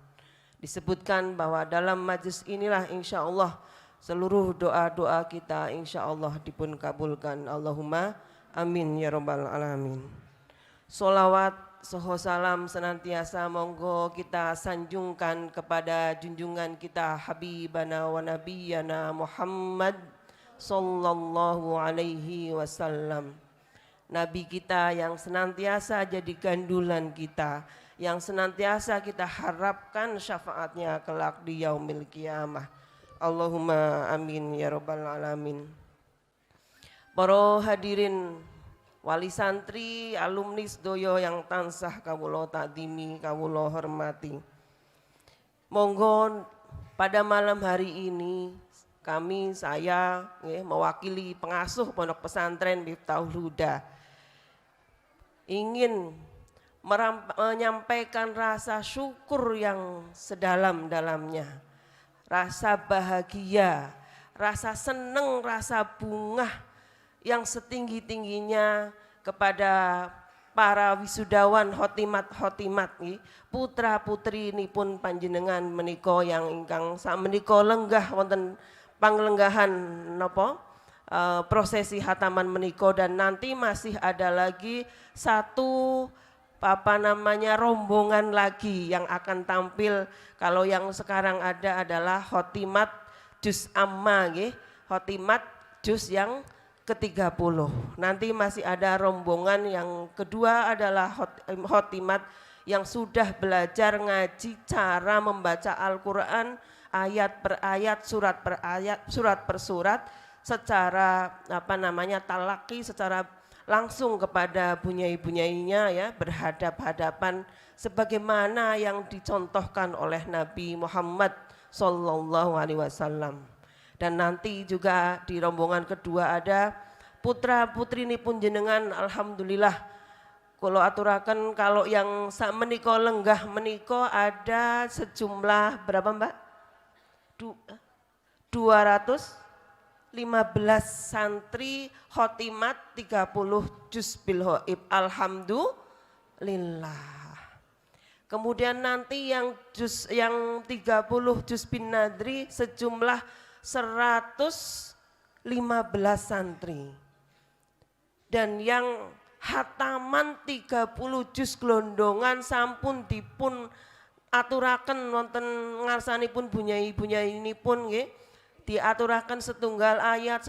Disebutkan bahwa dalam majelis inilah insya Allah seluruh doa-doa kita insya Allah dipun kabulkan. Allahumma amin ya rabbal alamin. Solawat soho salam senantiasa monggo kita sanjungkan kepada junjungan kita Habibana wa Nabiyana Muhammad sallallahu alaihi wasallam. Nabi kita yang senantiasa jadi gandulan kita, yang senantiasa kita harapkan syafaatnya kelak di yaumil qiyamah. Allahumma amin ya rabbal alamin. Para hadirin wali santri, alumni sedoyo yang tansah kawula takdimi, kawula hormati. Monggo pada malam hari ini saya mewakili pengasuh Pondok Pesantren Miftahul Huda ingin menyampaikan rasa syukur yang sedalam-dalamnya, rasa bahagia, rasa seneng, rasa bungah yang setinggi-tingginya kepada para wisudawan hotimat putra putri nipun panjenengan menika yang ingkang menika lenggah wonten panglenggahan prosesi hataman menika, dan nanti masih ada lagi satu rombongan lagi yang akan tampil. Kalau yang sekarang ada adalah khotimat juz amma khotimat juz yang ke-30. Nanti masih ada rombongan yang kedua adalah khotimat yang sudah belajar ngaji cara membaca Al-Qur'an ayat per ayat, surat per ayat, surat per surat secara talaki, secara langsung kepada bunyai-bunyainya ya, berhadap-hadapan sebagaimana yang dicontohkan oleh Nabi Muhammad sallallahu alaihi wasallam. Dan nanti juga di rombongan kedua ada putra putri nipun jenengan, alhamdulillah kula aturaken kalau yang sak menika lenggah menika ada sejumlah berapa Mbak? 215 santri khotimat 30 juz bil ghaib, alhamdulillah. Kemudian nanti yang 30 juz bin nadri sejumlah 115 santri. Dan yang hataman 30 juz glondongan sampun dipun aturaken wonten ngarsanipun bunyai-bunyaiinipun nggih, diaturaken setunggal ayat,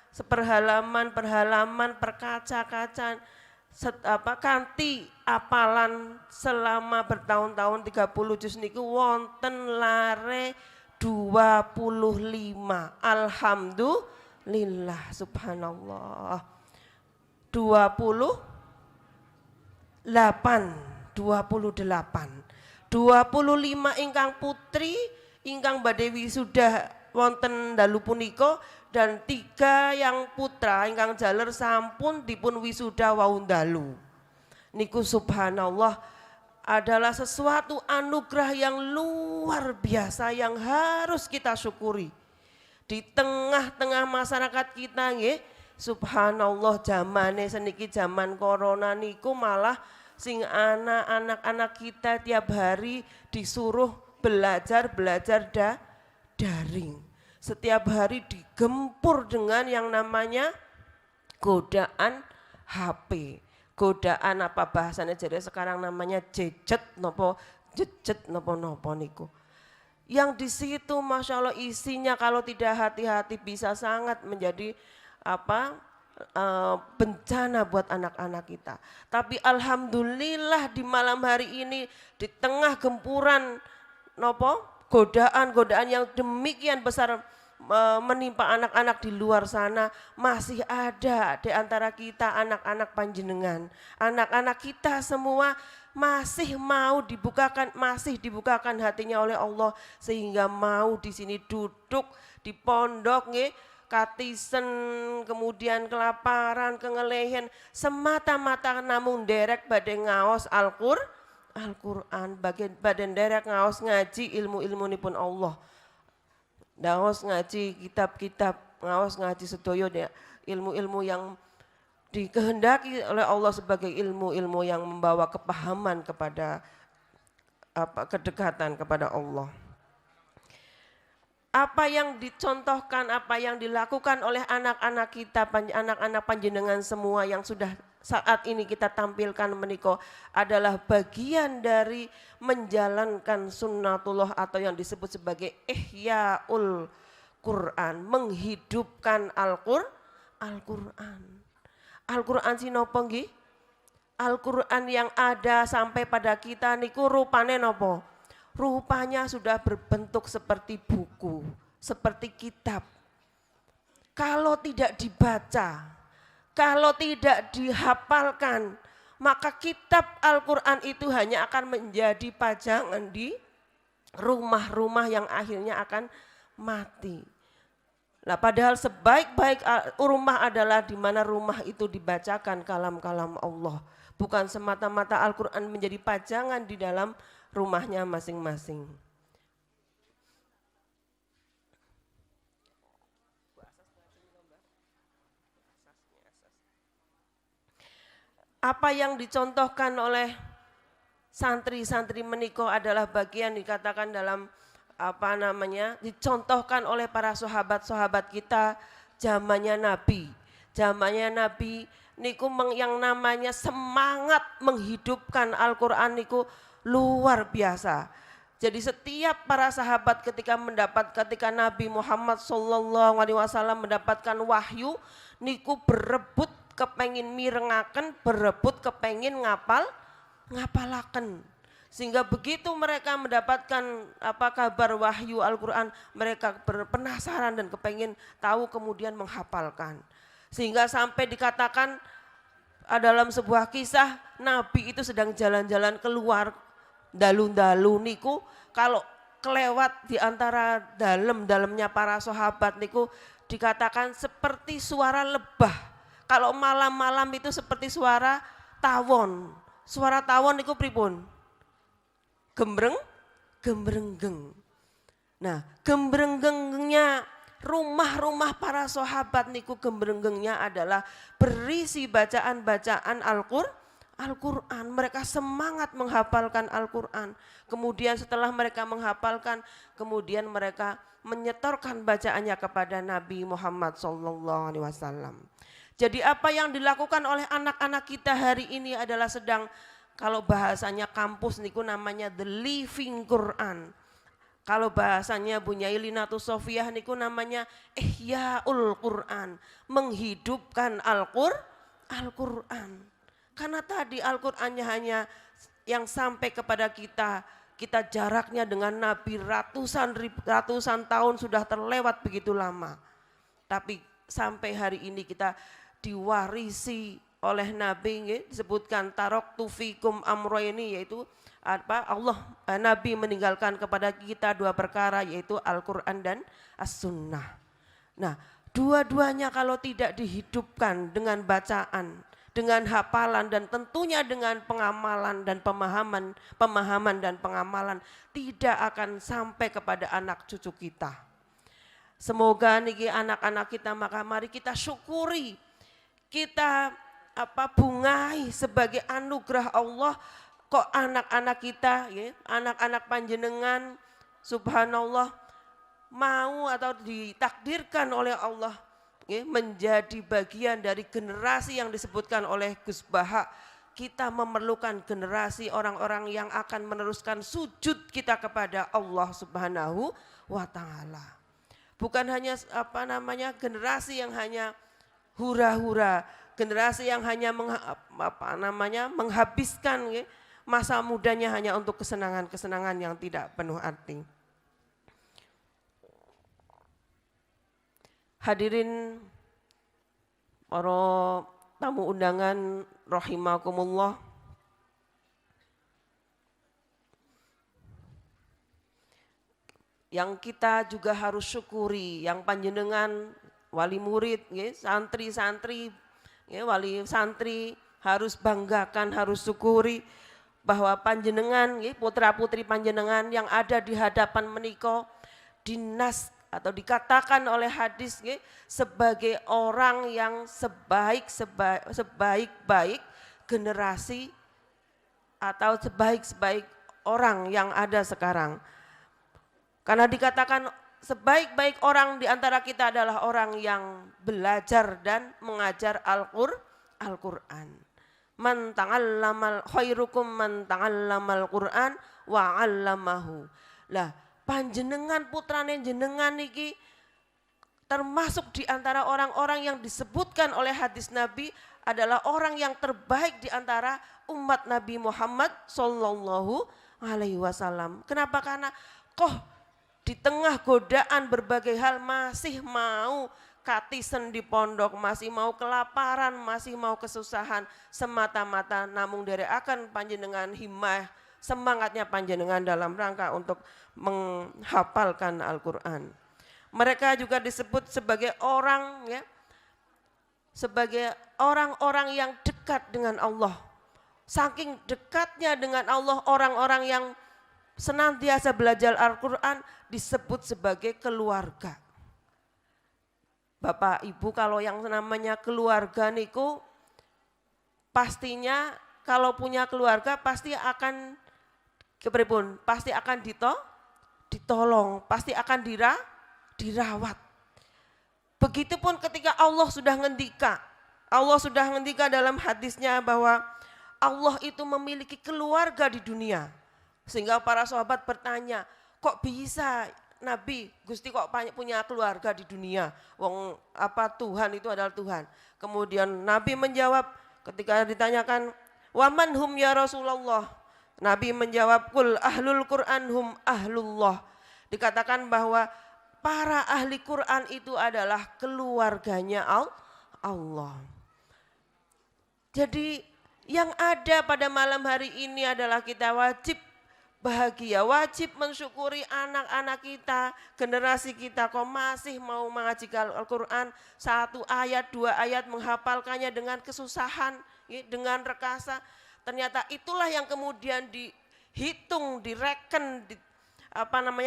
seperhalaman per halaman, per kaca-kaca, kanthi apalan selama bertahun-tahun 30 juz niku wonten lare 25. Alhamdulillah, subhanallah. 28 25 ingkang putri ingkang badhe wisuda wonten dalu punika, dan 3 yang putra ingkang jaler sampun dipun wisuda wau dalu. Niku subhanallah adalah sesuatu anugerah yang luar biasa yang harus kita syukuri. Di tengah-tengah masyarakat kita nggih, subhanallah zamane seniki zaman corona niku malah sing anak-anak kita tiap hari disuruh belajar daring. Setiap hari digempur dengan yang namanya godaan HP. Godaan apa bahasanya jadi sekarang namanya jejet nopo niku. Yang di situ masya Allah isinya kalau tidak hati-hati bisa sangat menjadi bencana buat anak-anak kita. Tapi alhamdulillah di malam hari ini di tengah gempuran godaan-godaan yang demikian besar menimpa anak-anak di luar sana, masih ada di antara kita anak-anak panjenengan. Anak-anak kita semua masih dibukakan hatinya oleh Allah sehingga mau di sini duduk di pondok katisen, kemudian kelaparan, kengelehen semata-mata namun derek badhe ngaos Al-Qur'an, badan derek ngaos ngaji ilmu-ilmu ini pun Allah. Ngaos ngaji kitab-kitab, ngaos ngaji sedaya ilmu-ilmu yang dikehendaki oleh Allah sebagai ilmu-ilmu yang membawa kepahaman kepada kedekatan kepada Allah. Apa yang dicontohkan, apa yang dilakukan oleh anak-anak kita, anak-anak panjenengan semua yang sudah saat ini kita tampilkan menika adalah bagian dari menjalankan sunnatullah atau yang disebut sebagai ihyaul Quran, menghidupkan Al-Quran. Al-Quran sinapa nggih? Al-Quran yang ada sampai pada kita niku rupane napa? Rupanya sudah berbentuk seperti buku, seperti kitab. Kalau tidak dibaca, kalau tidak dihafalkan, maka kitab Al-Quran itu hanya akan menjadi pajangan di rumah-rumah yang akhirnya akan mati. Nah, padahal sebaik-baik rumah adalah di mana rumah itu dibacakan kalam-kalam Allah. Bukan semata-mata Al-Quran menjadi pajangan di dalam rumahnya masing-masing. Apa yang dicontohkan oleh santri-santri meniko adalah bagian dikatakan dalam dicontohkan oleh para sahabat-sahabat kita zamannya Nabi. Zamannya Nabi niku yang namanya semangat menghidupkan Al-Quran niku luar biasa. Jadi setiap para sahabat ketika Nabi Muhammad SAW mendapatkan wahyu niku berebut kepengin mirengaken, berebut kepengin ngapalaken. Sehingga begitu mereka mendapatkan kabar wahyu Al-Quran, mereka penasaran dan kepengin tahu kemudian menghafalkan. Sehingga sampai dikatakan dalam sebuah kisah Nabi itu sedang jalan-jalan keluar dalu-dalu niku kalau kelewat di antara dalamnya para sahabat niku dikatakan seperti suara lebah. Kalau malam-malam itu seperti suara tawon. Suara tawon niku pripun? Gembrenggeng. Nah, gembrenggengnya rumah-rumah para sahabat niku gembrenggengnya adalah berisi bacaan-bacaan Al-Quran. Mereka semangat menghafalkan Al-Quran. Kemudian setelah mereka menghafalkan, kemudian mereka menyetorkan bacaannya kepada Nabi Muhammad SAW. Jadi apa yang dilakukan oleh anak-anak kita hari ini adalah sedang, kalau bahasanya kampus niku namanya the living Quran. Kalau bahasanya Bunyai Linatus Sofiyah niku namanya ihyaul Quran, menghidupkan Al-Quran. Karena tadi Al-Qur'annya hanya yang sampai kepada kita jaraknya dengan Nabi ratusan tahun sudah terlewat begitu lama. Tapi sampai hari ini kita diwarisi oleh Nabi, disebutkan taraktu fikum amroini, yaitu Nabi meninggalkan kepada kita dua perkara, yaitu Al-Qur'an dan As-Sunnah. Nah, dua-duanya kalau tidak dihidupkan dengan bacaan, dengan hafalan dan tentunya dengan pengamalan dan pemahaman dan pengamalan, tidak akan sampai kepada anak cucu kita. Semoga niki anak-anak kita, maka mari kita syukuri, kita bungai sebagai anugerah Allah. Kok anak-anak kita, ya, anak-anak panjenengan, subhanallah, mau atau ditakdirkan oleh Allah, ya, menjadi bagian dari generasi yang disebutkan oleh Gus Baha. Kita memerlukan generasi orang-orang yang akan meneruskan sujud kita kepada Allah Subhanahu wa Ta'ala. Bukan hanya generasi yang hanya hura-hura, generasi yang hanya menghabiskan, ya, masa mudanya hanya untuk kesenangan-kesenangan yang tidak penuh arti. Hadirin para tamu undangan rahimakumullah. Yang kita juga harus syukuri, yang panjenengan wali murid, ya, santri-santri, ya, wali santri harus banggakan, harus syukuri bahwa panjenengan putra-putri panjenengan yang ada di hadapan menika dinas atau dikatakan oleh hadis sebagai orang yang sebaik-baik generasi atau sebaik-baik orang yang ada sekarang. Karena dikatakan sebaik-baik orang di antara kita adalah orang yang belajar dan mengajar Al-Qur'an. Man ta'allamal khairukum man ta'allamal Qur'an wa 'allamahu. Lah, panjenengan putrane jenengan niki termasuk di antara orang-orang yang disebutkan oleh hadis Nabi adalah orang yang terbaik di antara umat Nabi Muhammad sallallahu alaihi wasallam. Kenapa? Karena di tengah godaan berbagai hal masih mau katisen di pondok, masih mau kelaparan, masih mau kesusahan semata-mata namung akan panjenengan himmah semangatnya panjenengan dalam rangka untuk menghafalkan Al-Qur'an. Mereka juga disebut sebagai orang sebagai orang-orang yang dekat dengan Allah. Saking dekatnya dengan Allah, orang-orang yang senantiasa belajar Al-Qur'an disebut sebagai keluarga. Bapak Ibu, kalau yang namanya keluarga niku pastinya kalau punya keluarga pasti akan ditolong, pasti akan dirawat. Begitupun ketika Allah sudah ngendika dalam hadisnya bahwa Allah itu memiliki keluarga di dunia. Sehingga para sahabat bertanya, kok bisa Nabi, Gusti kok punya keluarga di dunia? Wong Tuhan itu adalah Tuhan. Kemudian Nabi menjawab ketika ditanyakan, "Waman hum ya Rasulullah?" Nabi menjawab, "Kul ahlul Qur'an hum ahlullah." Dikatakan bahwa para ahli Quran itu adalah keluarganya Allah. Jadi yang ada pada malam hari ini adalah kita wajib bahagia, wajib mensyukuri anak-anak kita, generasi kita kok masih mau mengaji Al-Quran, 1 ayat, 2 ayat menghafalkannya dengan kesusahan, dengan rekasa. Ternyata itulah yang kemudian dihitung, direken,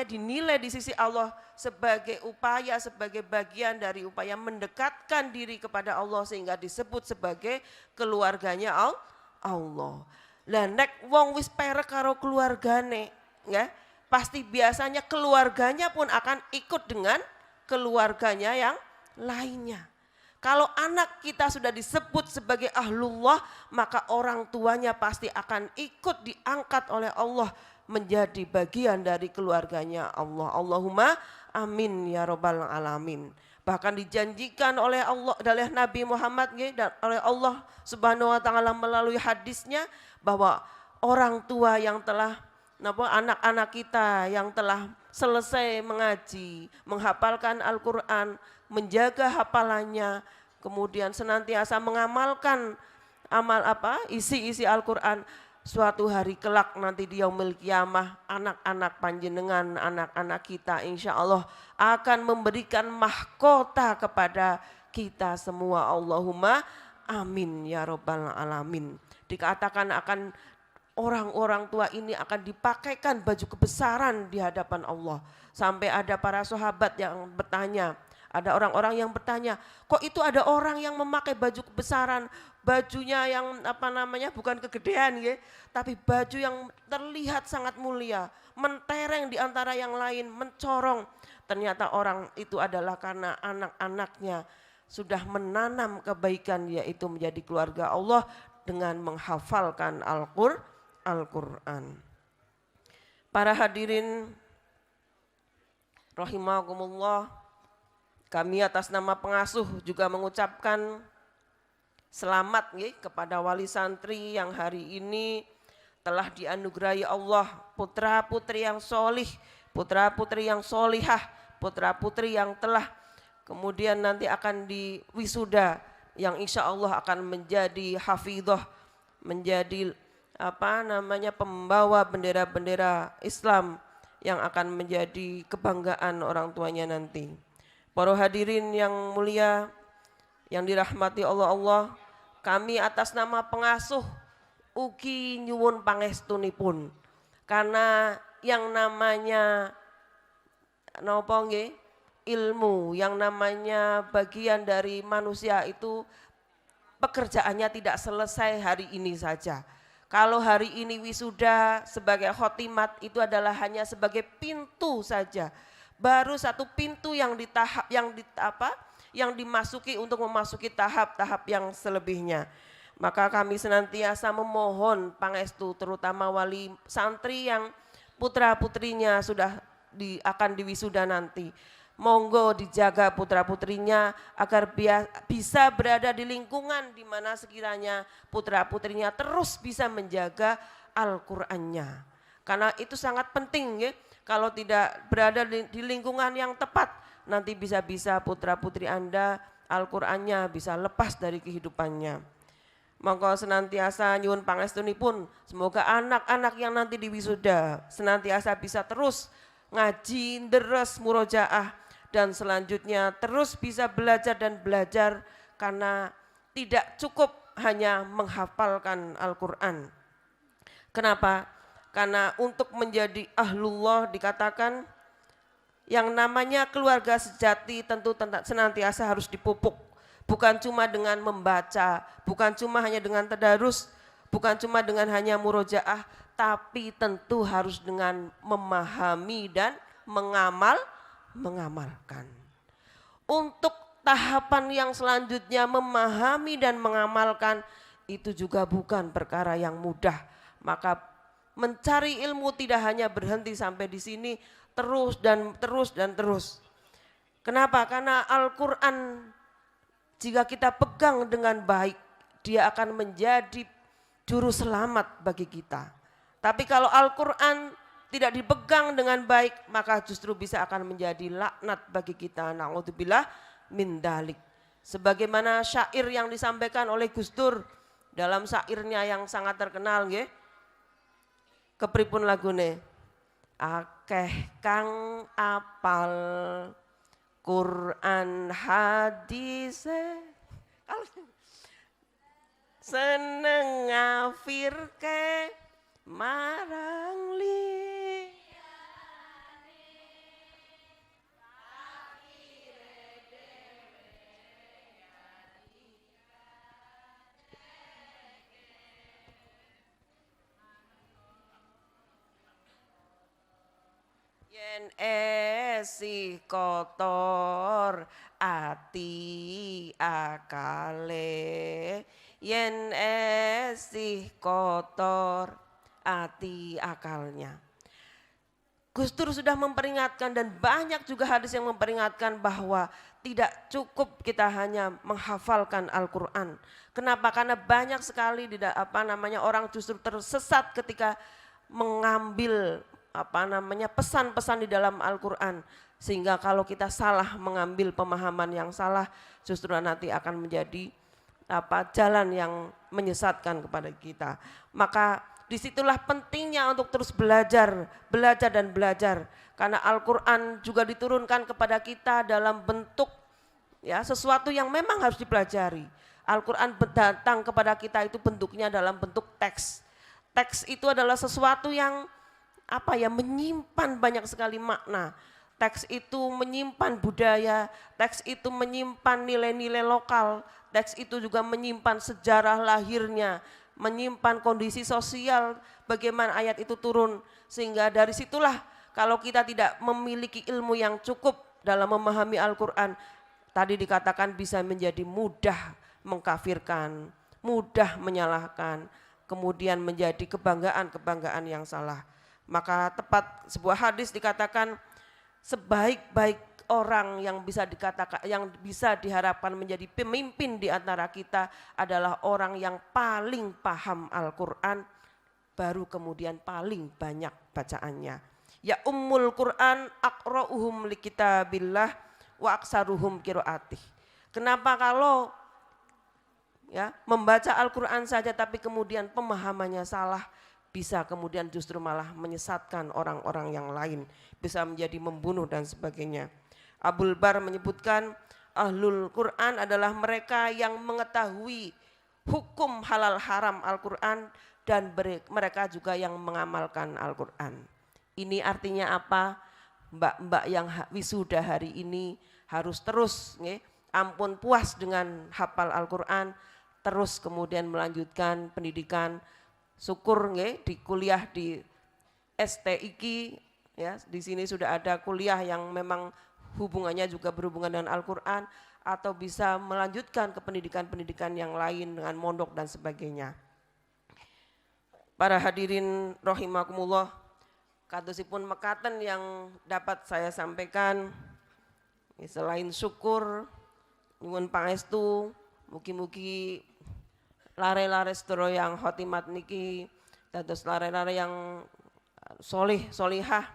dinilai di sisi Allah sebagai upaya, sebagai bagian dari upaya mendekatkan diri kepada Allah sehingga disebut sebagai keluarganya Allah. Lah nek wong wis perek karo keluargane, pasti biasanya keluarganya pun akan ikut dengan keluarganya yang lainnya. Kalau anak kita sudah disebut sebagai ahlullah, maka orang tuanya pasti akan ikut diangkat oleh Allah menjadi bagian dari keluarganya Allah. Allahumma amin ya rabbal alamin. Bahkan dijanjikan oleh Allah, oleh Nabi Muhammad, dan oleh Allah Subhanahu wa taala melalui hadisnya bahwa orang tua yang telah anak-anak kita yang telah selesai mengaji, menghafalkan Al-Qur'an, menjaga hafalannya, kemudian senantiasa mengamalkan isi-isi Al-Qur'an, suatu hari kelak nanti di yaumil qiyamah anak-anak panjenengan, anak-anak kita insya Allah akan memberikan mahkota kepada kita semua. Allahumma amin ya rabbal alamin. Dikatakan akan orang-orang tua ini akan dipakaikan baju kebesaran di hadapan Allah. Sampai ada para sahabat yang bertanya, ada orang-orang yang bertanya, kok itu ada orang yang memakai baju kebesaran, bajunya yang bukan kegedean tapi baju yang terlihat sangat mulia, mentereng di antara yang lain, mencorong. Ternyata orang itu adalah karena anak-anaknya sudah menanam kebaikan, yaitu menjadi keluarga Allah dengan menghafalkan Al-Qur'an. Para hadirin rahimakumullah, kami atas nama pengasuh juga mengucapkan selamat kepada wali santri yang hari ini telah dianugerahi Allah putra-putri yang solih, putra-putri yang solihah, putra-putri yang telah kemudian nanti akan diwisuda, yang insya Allah akan menjadi hafidhah, menjadi pembawa bendera-bendera Islam yang akan menjadi kebanggaan orang tuanya nanti. Para hadirin yang mulia, yang dirahmati Allah, kami atas nama pengasuh ugi nyuwun pangestunipun. Karena yang namanya napa nggih? Ilmu, yang namanya bagian dari manusia itu pekerjaannya tidak selesai hari ini saja. Kalau hari ini wisuda sebagai khotimat itu adalah hanya sebagai pintu saja. Baru satu pintu yang yang dimasuki untuk memasuki tahap-tahap yang selebihnya. Maka kami senantiasa memohon pangestu terutama wali santri yang putra-putrinya sudah akan diwisuda nanti. Monggo dijaga putra-putrinya agar bisa berada di lingkungan di mana sekiranya putra-putrinya terus bisa menjaga Al-Qur'annya. Karena itu sangat penting ya. Kalau tidak berada di lingkungan yang tepat, nanti bisa-bisa putra-putri Anda Al-Qur'annya bisa lepas dari kehidupannya. Monggo senantiasa nyuwun pangestunipun, semoga anak-anak yang nanti diwisuda senantiasa bisa terus ngaji, deres, murojaah, dan selanjutnya terus bisa belajar dan belajar karena tidak cukup hanya menghafalkan Al-Qur'an. Kenapa? Karena untuk menjadi ahlullah dikatakan yang namanya keluarga sejati tentu senantiasa harus dipupuk. Bukan cuma dengan membaca, bukan cuma hanya dengan tadarus, bukan cuma dengan hanya murojaah, tapi tentu harus dengan memahami dan mengamalkan. Untuk tahapan yang selanjutnya memahami dan mengamalkan itu juga bukan perkara yang mudah. Maka mencari ilmu tidak hanya berhenti sampai di sini, terus dan terus. Kenapa? Karena Al-Qur'an jika kita pegang dengan baik, dia akan menjadi juru selamat bagi kita. Tapi kalau Al-Qur'an tidak dipegang dengan baik, maka justru bisa akan menjadi laknat bagi kita. Na'udzubillah min dzalik. Sebagaimana syair yang disampaikan oleh Gus Dur dalam syairnya yang sangat terkenal nggih. Kepripun lagune? Akeh kang apal Quran hadis seneng ngafirke marang li. Yen esih kotor ati akale, yen esih kotor ati akalnya. Gus Dur sudah memperingatkan dan banyak juga hadis yang memperingatkan bahwa tidak cukup kita hanya menghafalkan Al-Qur'an. Kenapa? Karena banyak sekali orang justru tersesat ketika mengambil pesan-pesan di dalam Al-Qur'an, sehingga kalau kita salah mengambil pemahaman yang salah justru nanti akan menjadi jalan yang menyesatkan kepada kita. Maka disitulah pentingnya untuk terus belajar dan belajar, karena Al-Qur'an juga diturunkan kepada kita dalam bentuk sesuatu yang memang harus dipelajari. Al-Qur'an datang kepada kita itu bentuknya dalam bentuk teks. Teks itu adalah sesuatu yang menyimpan banyak sekali makna. Teks itu menyimpan budaya, teks itu menyimpan nilai-nilai lokal, teks itu juga menyimpan sejarah lahirnya, menyimpan kondisi sosial, bagaimana ayat itu turun. Sehingga dari situlah kalau kita tidak memiliki ilmu yang cukup dalam memahami Al-Qur'an, tadi dikatakan bisa menjadi mudah mengkafirkan, mudah menyalahkan, kemudian menjadi kebanggaan yang salah. Maka tepat sebuah hadis dikatakan sebaik-baik orang yang bisa diharapkan menjadi pemimpin di antara kita adalah orang yang paling paham Al-Qur'an, baru kemudian paling banyak bacaannya. Ya ummul Qur'an aqra'uhum likitabillah wa aksaruhum qiraatih. Kenapa kalau membaca Al-Qur'an saja tapi kemudian pemahamannya salah, bisa kemudian justru malah menyesatkan orang-orang yang lain, bisa menjadi membunuh dan sebagainya. Abul Bar menyebutkan ahlul Quran adalah mereka yang mengetahui hukum halal haram Al-Quran dan mereka juga yang mengamalkan Al-Quran. Ini artinya apa? Mbak-mbak yang wisuda hari ini harus terus ampun puas dengan hafal Al-Quran, terus kemudian melanjutkan pendidikan, syukur di kuliah di STIK ya, di sini sudah ada kuliah yang memang hubungannya juga berhubungan dengan Al-Quran, atau bisa melanjutkan ke pendidikan-pendidikan yang lain dengan mondok dan sebagainya. Para hadirin rahimakumullah, kadosipun mekaten yang dapat saya sampaikan, selain syukur nyuwun pangestu mugi-mugi lare-lare sedaya yang khotimat niki dados lare-lare yang solih solihah,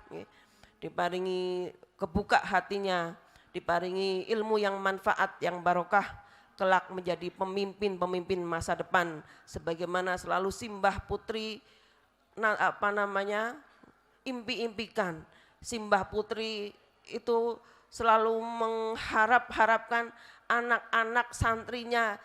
diparingi kebuka hatinya, diparingi ilmu yang manfaat yang barokah, kelak menjadi pemimpin masa depan, sebagaimana selalu Simbah Putri impi-impikan. Simbah Putri itu selalu mengharapkan anak-anak santrinya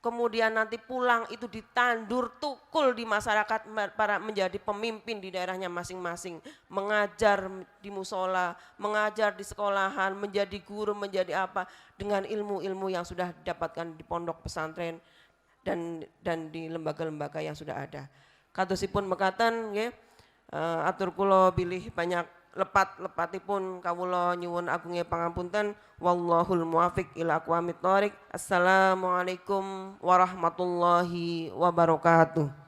kemudian nanti pulang itu ditandur tukul di masyarakat para menjadi pemimpin di daerahnya masing-masing, mengajar di musola, mengajar di sekolahan, menjadi guru, menjadi apa dengan ilmu-ilmu yang sudah didapatkan di pondok pesantren dan di lembaga-lembaga yang sudah ada. Kadosipun mekaten nggih, atur kula bilih banyak lepatipun kawula nyuwun agungnya pangapunten. Wallahul muwafiq ila aqwamit thoriq. Assalamualaikum warahmatullahi wabarakatuh.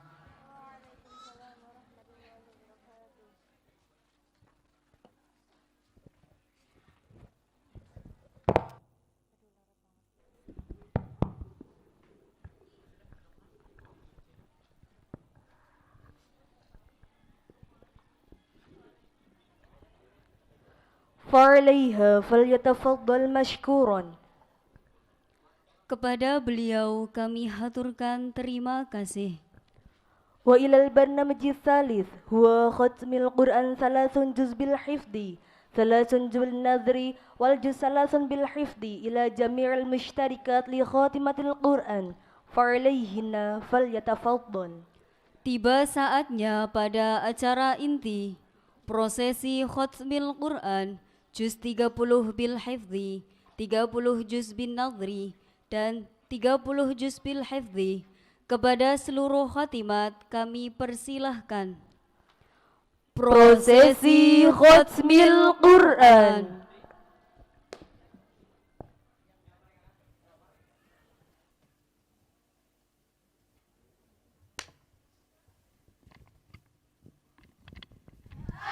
فعليها فليتفضل مشكورا. Kepada beliau kami haturkan terima kasih. وإلى البرنامج الثالث هو ختم القرآن 3 جزء بالحفظ 3 جزء بالنظر والجزء 3 بالحفظ إلى جميع المشتركات لخاتمة القرآن فعليهن فليتفضل. Tiba saatnya pada acara inti prosesi khatmil Quran juz 30 bil hifzi, 30 juz bin nadri dan 30 juz bil hifzi. Kepada seluruh khatimat kami persilahkan. Prosesi khatmil Quran.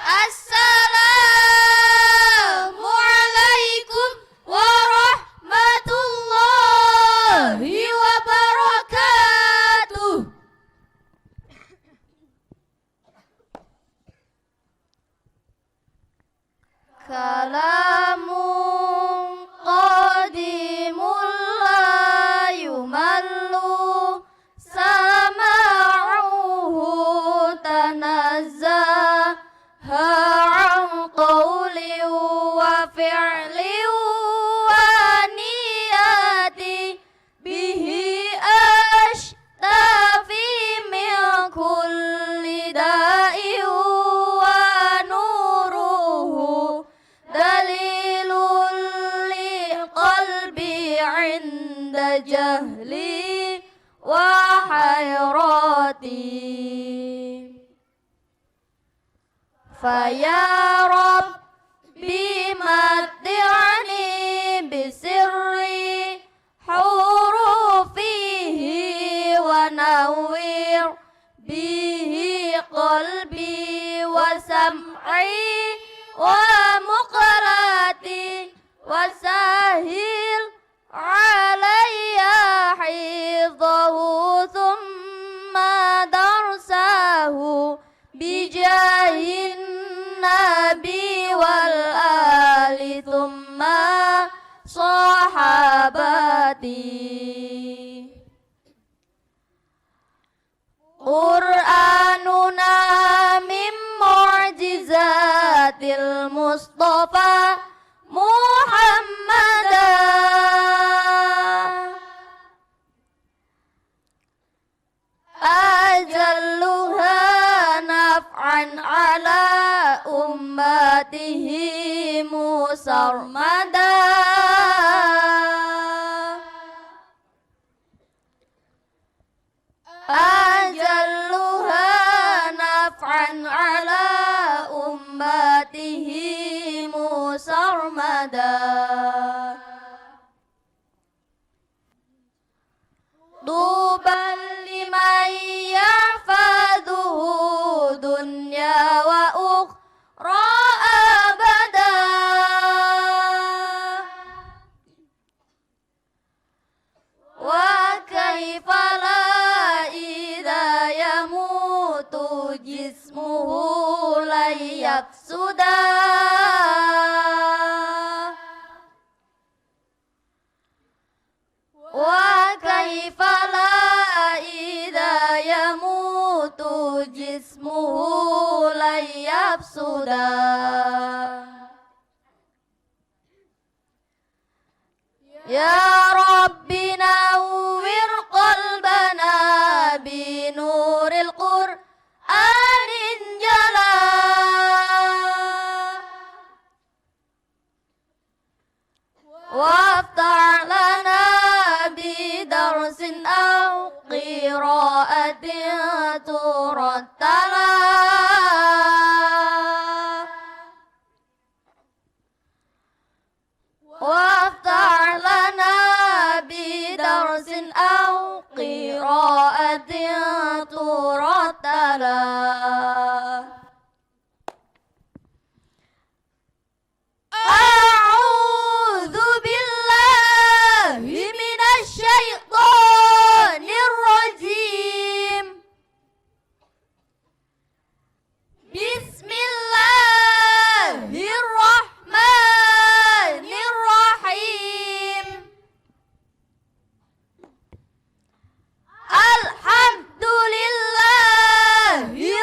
Assalamualaikum warahmatullahi wabarakatuh. Kalamun qadimul la yumallu sama'uhu tanazzaha an qawli wa fi'li wa niyati bihi ashtafi min kulli da'i wa nuruhu dalilul li qalbi 'inda jahli wa hayrati. Faya Rabbi mati'ani bisirri hurufihi wa nawwir bihi qalbi wa sam'i wa muqalati wa sahil alayya hifdhahu thumma darsahu bijahin nabi wal ali thumma sahabati. Qur'anuna min mu'jizatil Mustafa Muhammadan ajal naf'an ala ummatihi musarmada ajalluha naf'an ala ummatihi musarmada Tuban liman yahfaduhu dunya wa ukhra abada Wa kaifa la idha yamutu jismuhu la yafsuda Wa kaifa la idha yamutu jismuhu la yafsuda Ya Rabbi nawwir qalbana binuril Qur'anin jala Waftah lana bidarsin aw qira'atin turattala Waftah lana bidarsin aw qira'atin turattala A'udzu billahi minasy syaithanir rajim Bismillahirrahmanirrahim Alhamdulillahi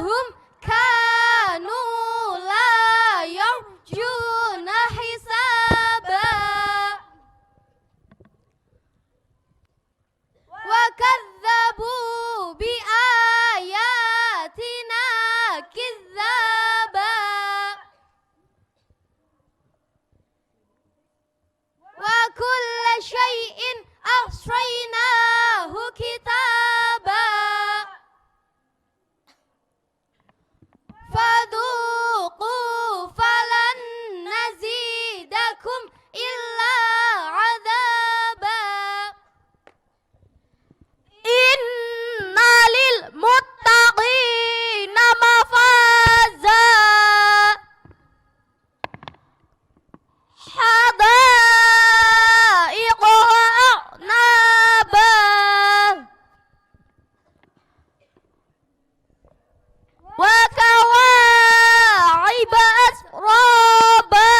إنهم كانوا لا يرجون حسابا وكذبوا بآياتنا كذابا وكل شيء أحصيناه كتابا فذوقوا فلن نزيدكم إلا عذابا إن للمتقين مفازا حدائق وأعنابا وكواعب أترابا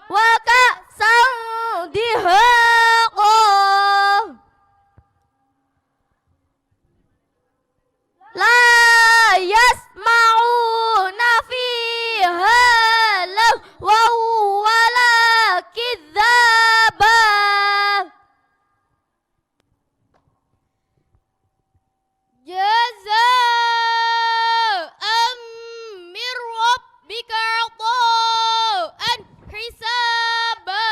وكأسا دهاقا لا يسمعون فيها لغوا ولا كذابا جزاء من ربك عطاء حسابا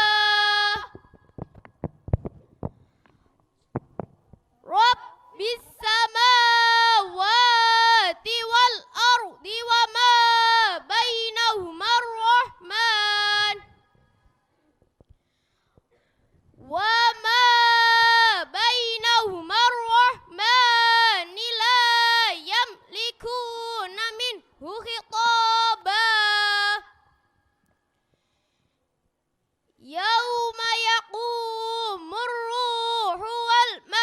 رب السماوات والأرض وما بينهما الرحمن وما بينهما الرحمن لا يملكون منه خطابا يوم يقوم الروح والملائكة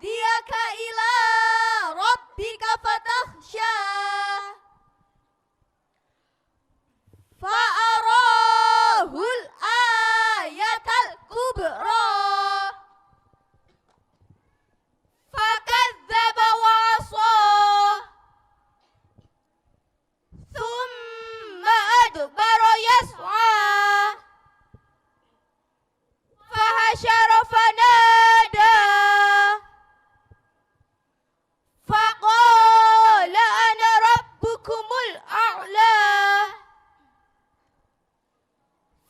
yahdiyaka ila rabbika fatakhsha fa'arahul ayatal kubra fakadzdzaba wa 'asa thumma adbara yas'a fahashara fanada faqala ana rabbukumul a'la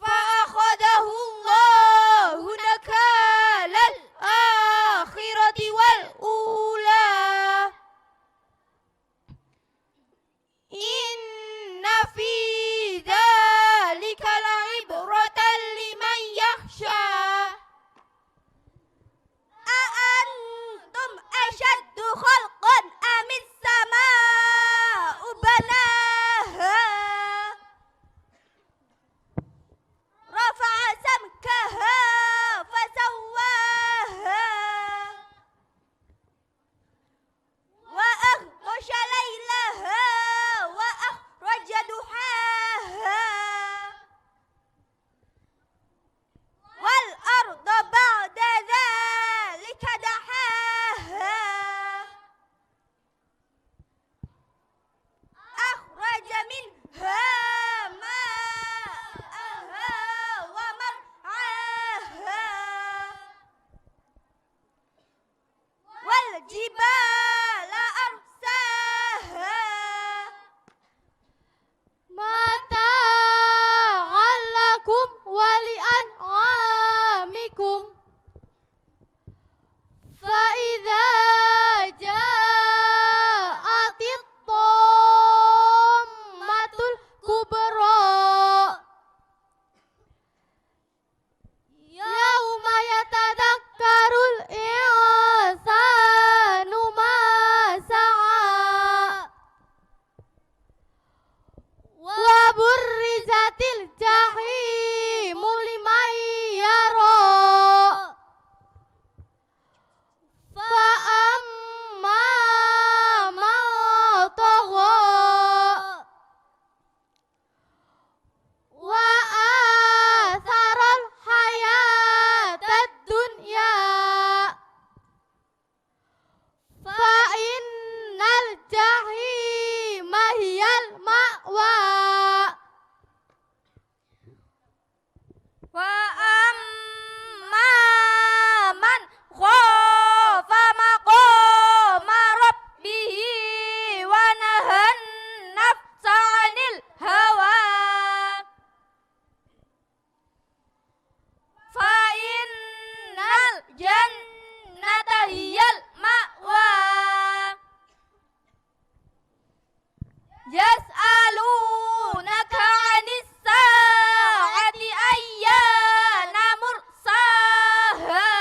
فأخذه الله نكال الآخرة والأولى إن في ذلك لعبرة لمن يخشى أأنتم أشد خلقا أم السماء بناها رفع سمكها فسواها وأغطش ليلها وأخرج ضحاها والأرض بعد ذلك دحاها أخرج منها ماءها ومرعاها والجبال أرساها متاعا لكم ولأنعامكم فإذا جاءت الطامة الكبرى يوم يتذكر الإنسان ما سعى وبرزت الجحيم لمن يرى فأما من طغى وآثر الحياة الدنيا فإن الجحيم هي المأوى وأما من خاف مقام ربه ونهى النفس عن الهوى فإن الجنة هي المأوى يسألونك عن الساعة أيان مرساها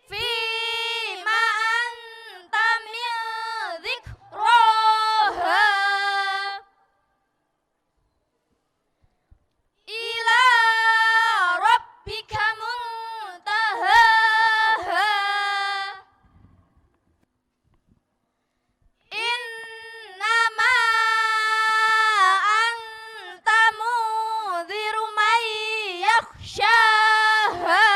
فيما أنت من ذكراها إلى ربك منتهاها إنما أنت منذر من يخشاها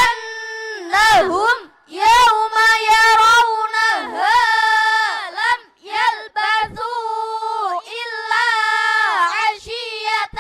كأنهم يوم يرونها لم يلبثوا إلا عشية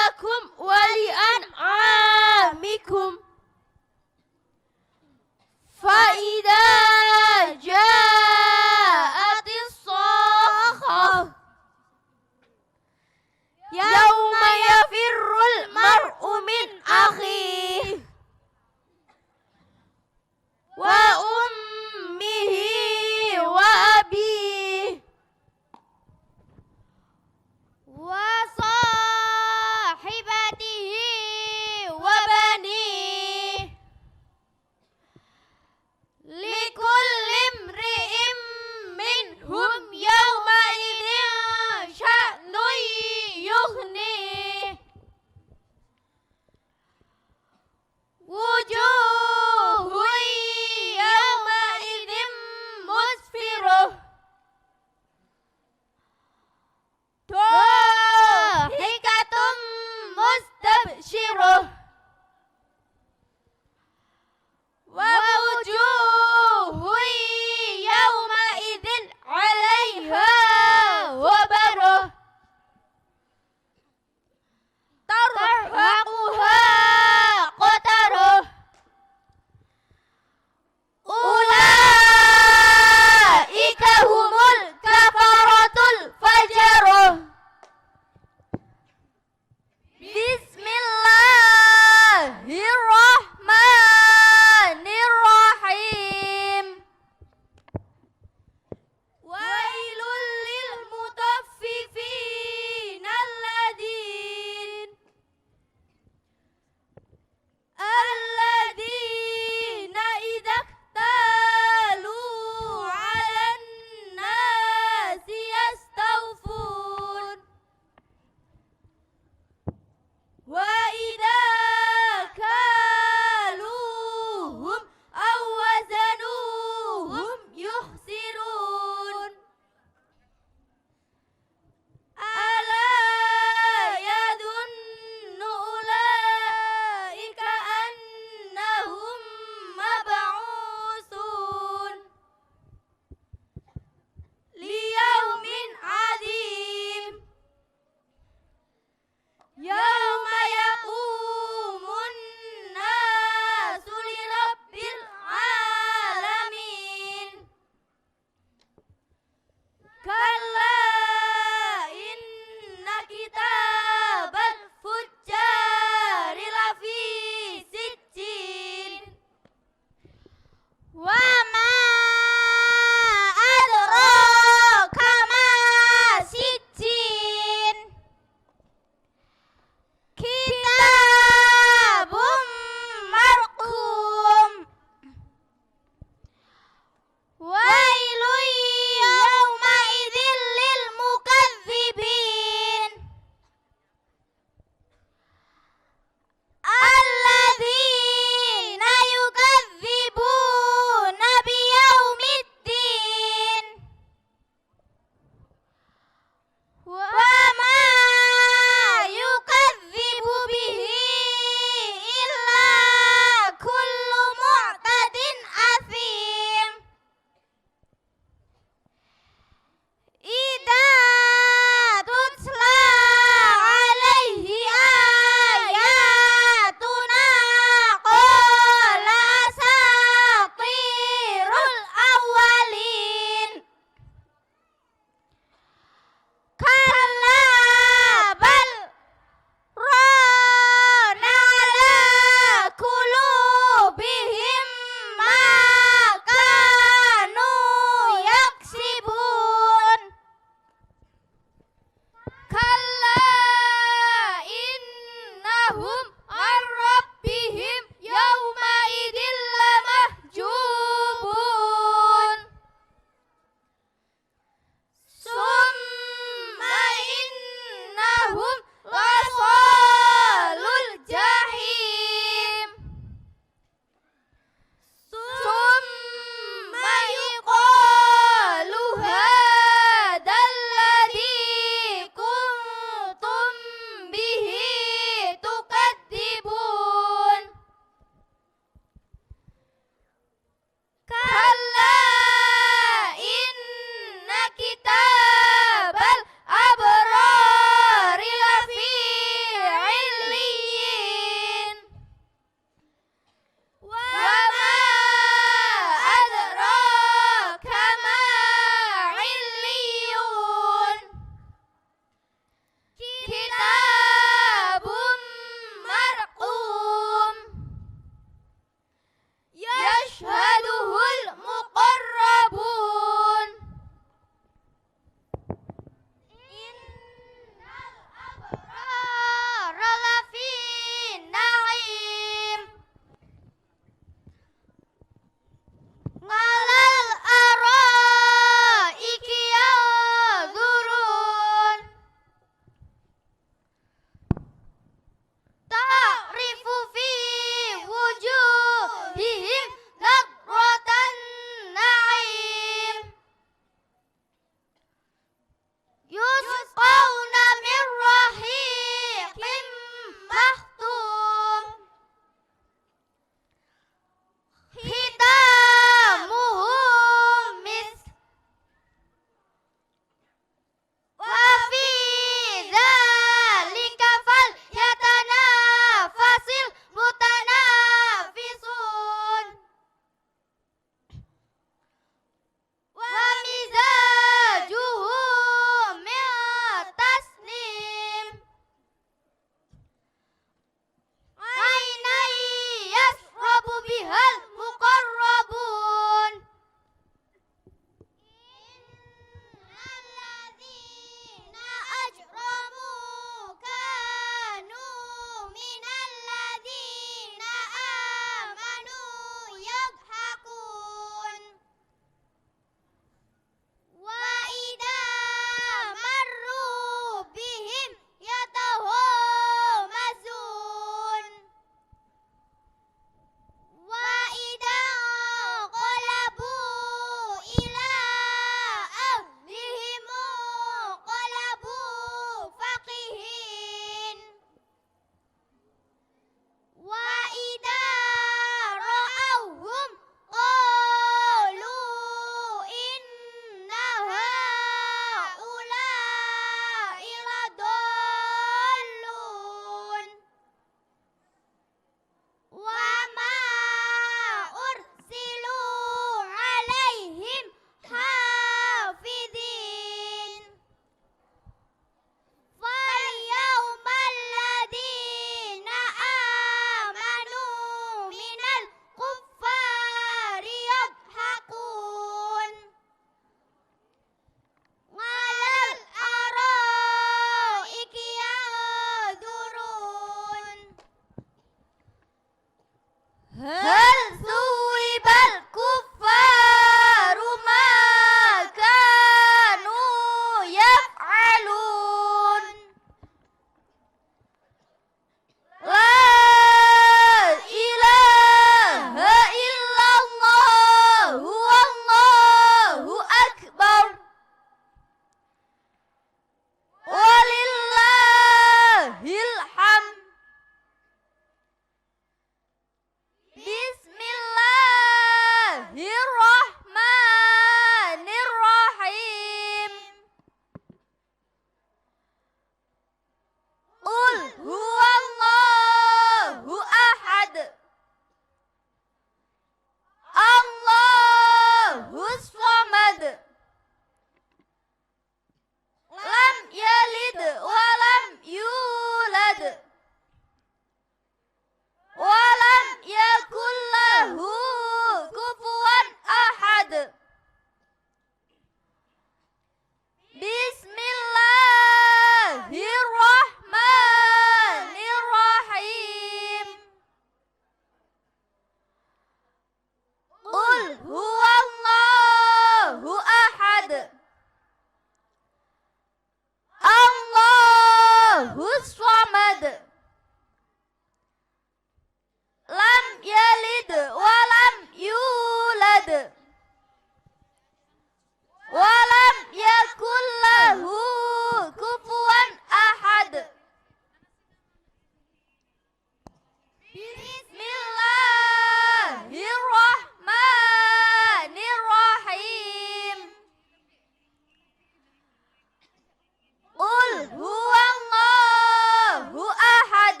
huwallahu ahad.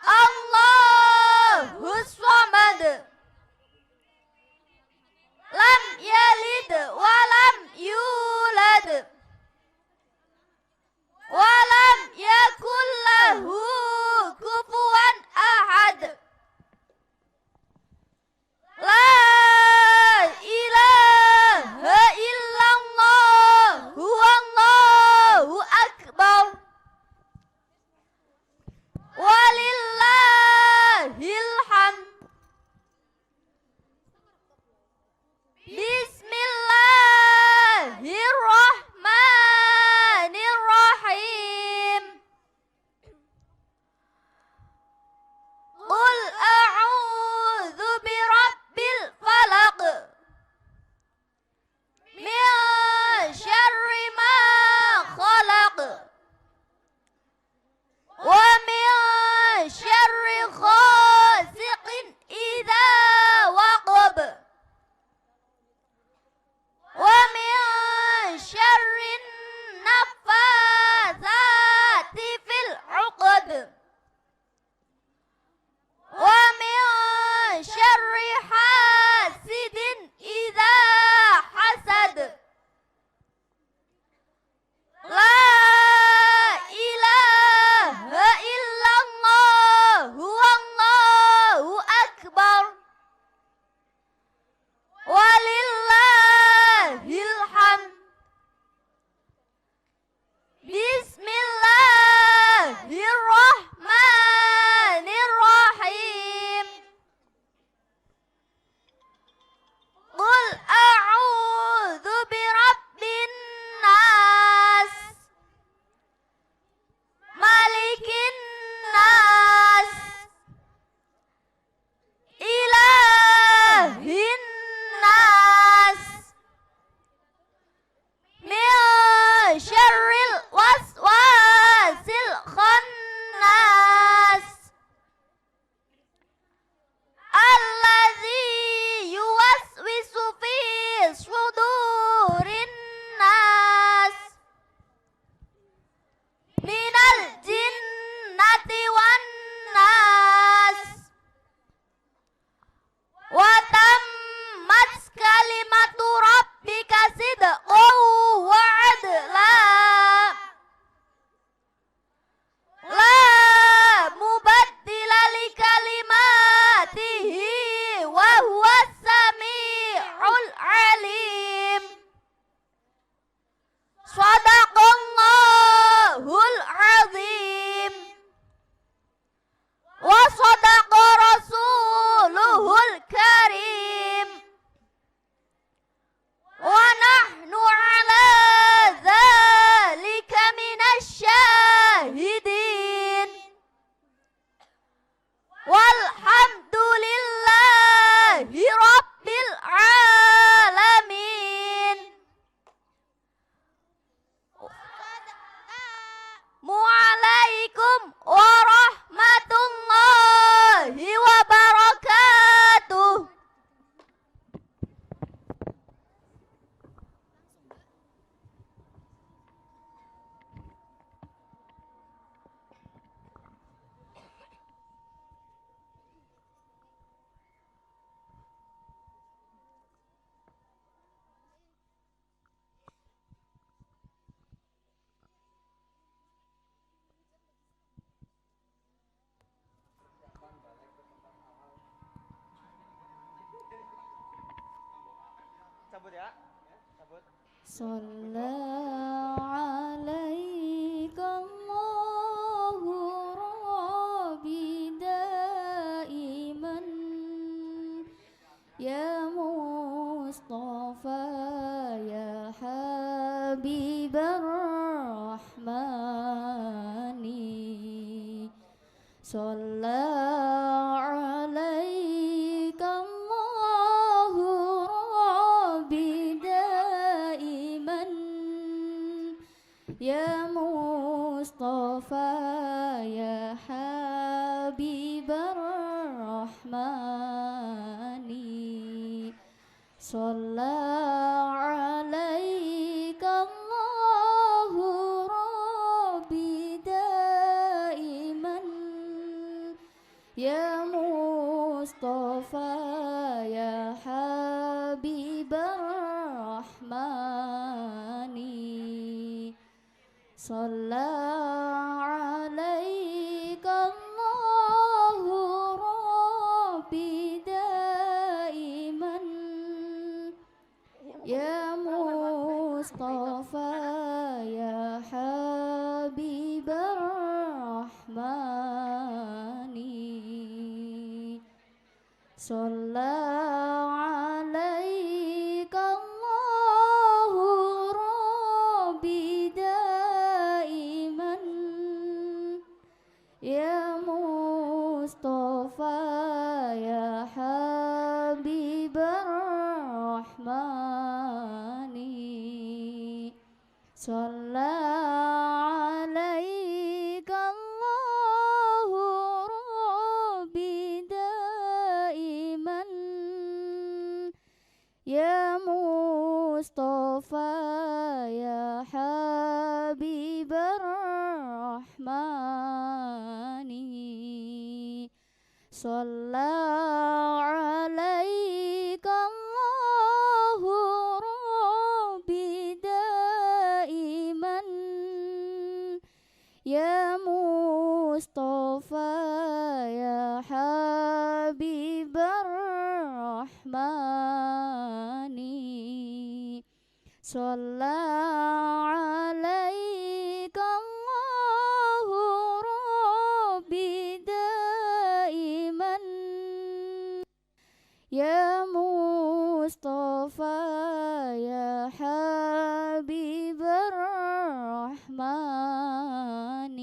Allahus samad. Lam yalid wa lam yulad. Wa lam yakul lahu kufuwan ahad. La ilaha illallah huwallahu akbar. Walillahil hamd. Bismillahirrahmanirrahim. Qul a'udzu birabbil falaq. Min syarri ma khalaq. Wa min syarri ghasiqin idza waqab. Wa min syarri naffatsati fil 'uqad. Wa min syarri hasidin idza hasad. La ilaha illallah huwallahu akbar. Walillahil hamd. Bismillahirrahmanirrahim. Qul a'udzu birabbin nas. Malikin nas. Ilahin nas. Min syarril waswasil khannas. Allazi yuwaswisu fi sudurin nas. Minal jinnati wan nas. Wa tammat kalimatu rabbika sidqan wa adla. La mubaddila li kalimatihi wa huwas sami'ul alim. Shadaqallahul azim. Wa shadaqa rasuluhul karim. Wa nahnu ala dzalika minasyahidin. Walhamdulillahi rabbil alamin. Mu'alaikum warahmatullahi wabarakatuh. Shalla alaika Allahu Rabbi daiman. Ya Mustafa ya Habibar Rahmani. Shalla alaika Allahu Rabbi daiman. Ya Mustafa ya Habibar Rahmani. Shalla alaika Allah صلى عليك الله ربي دائما يا مصطفى يا حبيب الرحمن صلى عليك الله ربي دائما يا مصطفى يا حبيب الرحمن صلى عليك الله ربي دائما يا مصطفى يا حبيب الرحمن صلى عليك الله ربي دائما يا مصطفى يا حبيب الرحمن صلى عليك الله ربي دائما يا مصطفى يا حبيب الرحمن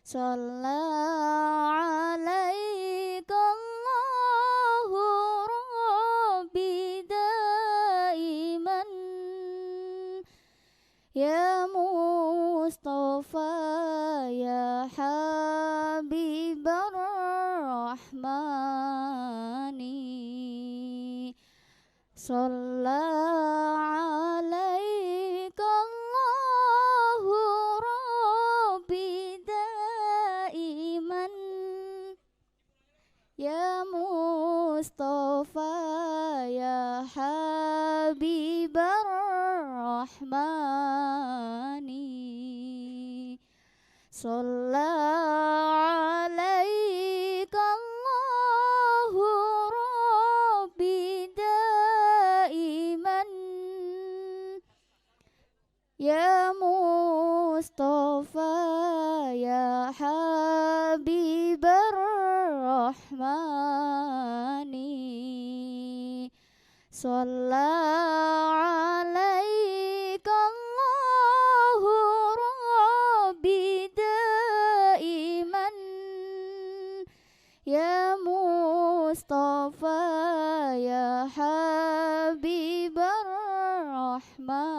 صلى عليك الله ربي دائما يا مصطفى يا حبيب الرحمن صلى عليك الله ربي دائما يا مصطفى يا حبيب الرحمن صلى عليك الله ربي دائما يا مصطفى يا حبيب الرحمن صلى عليك الله ربي دائما يا مصطفى يا حبيب الرحمن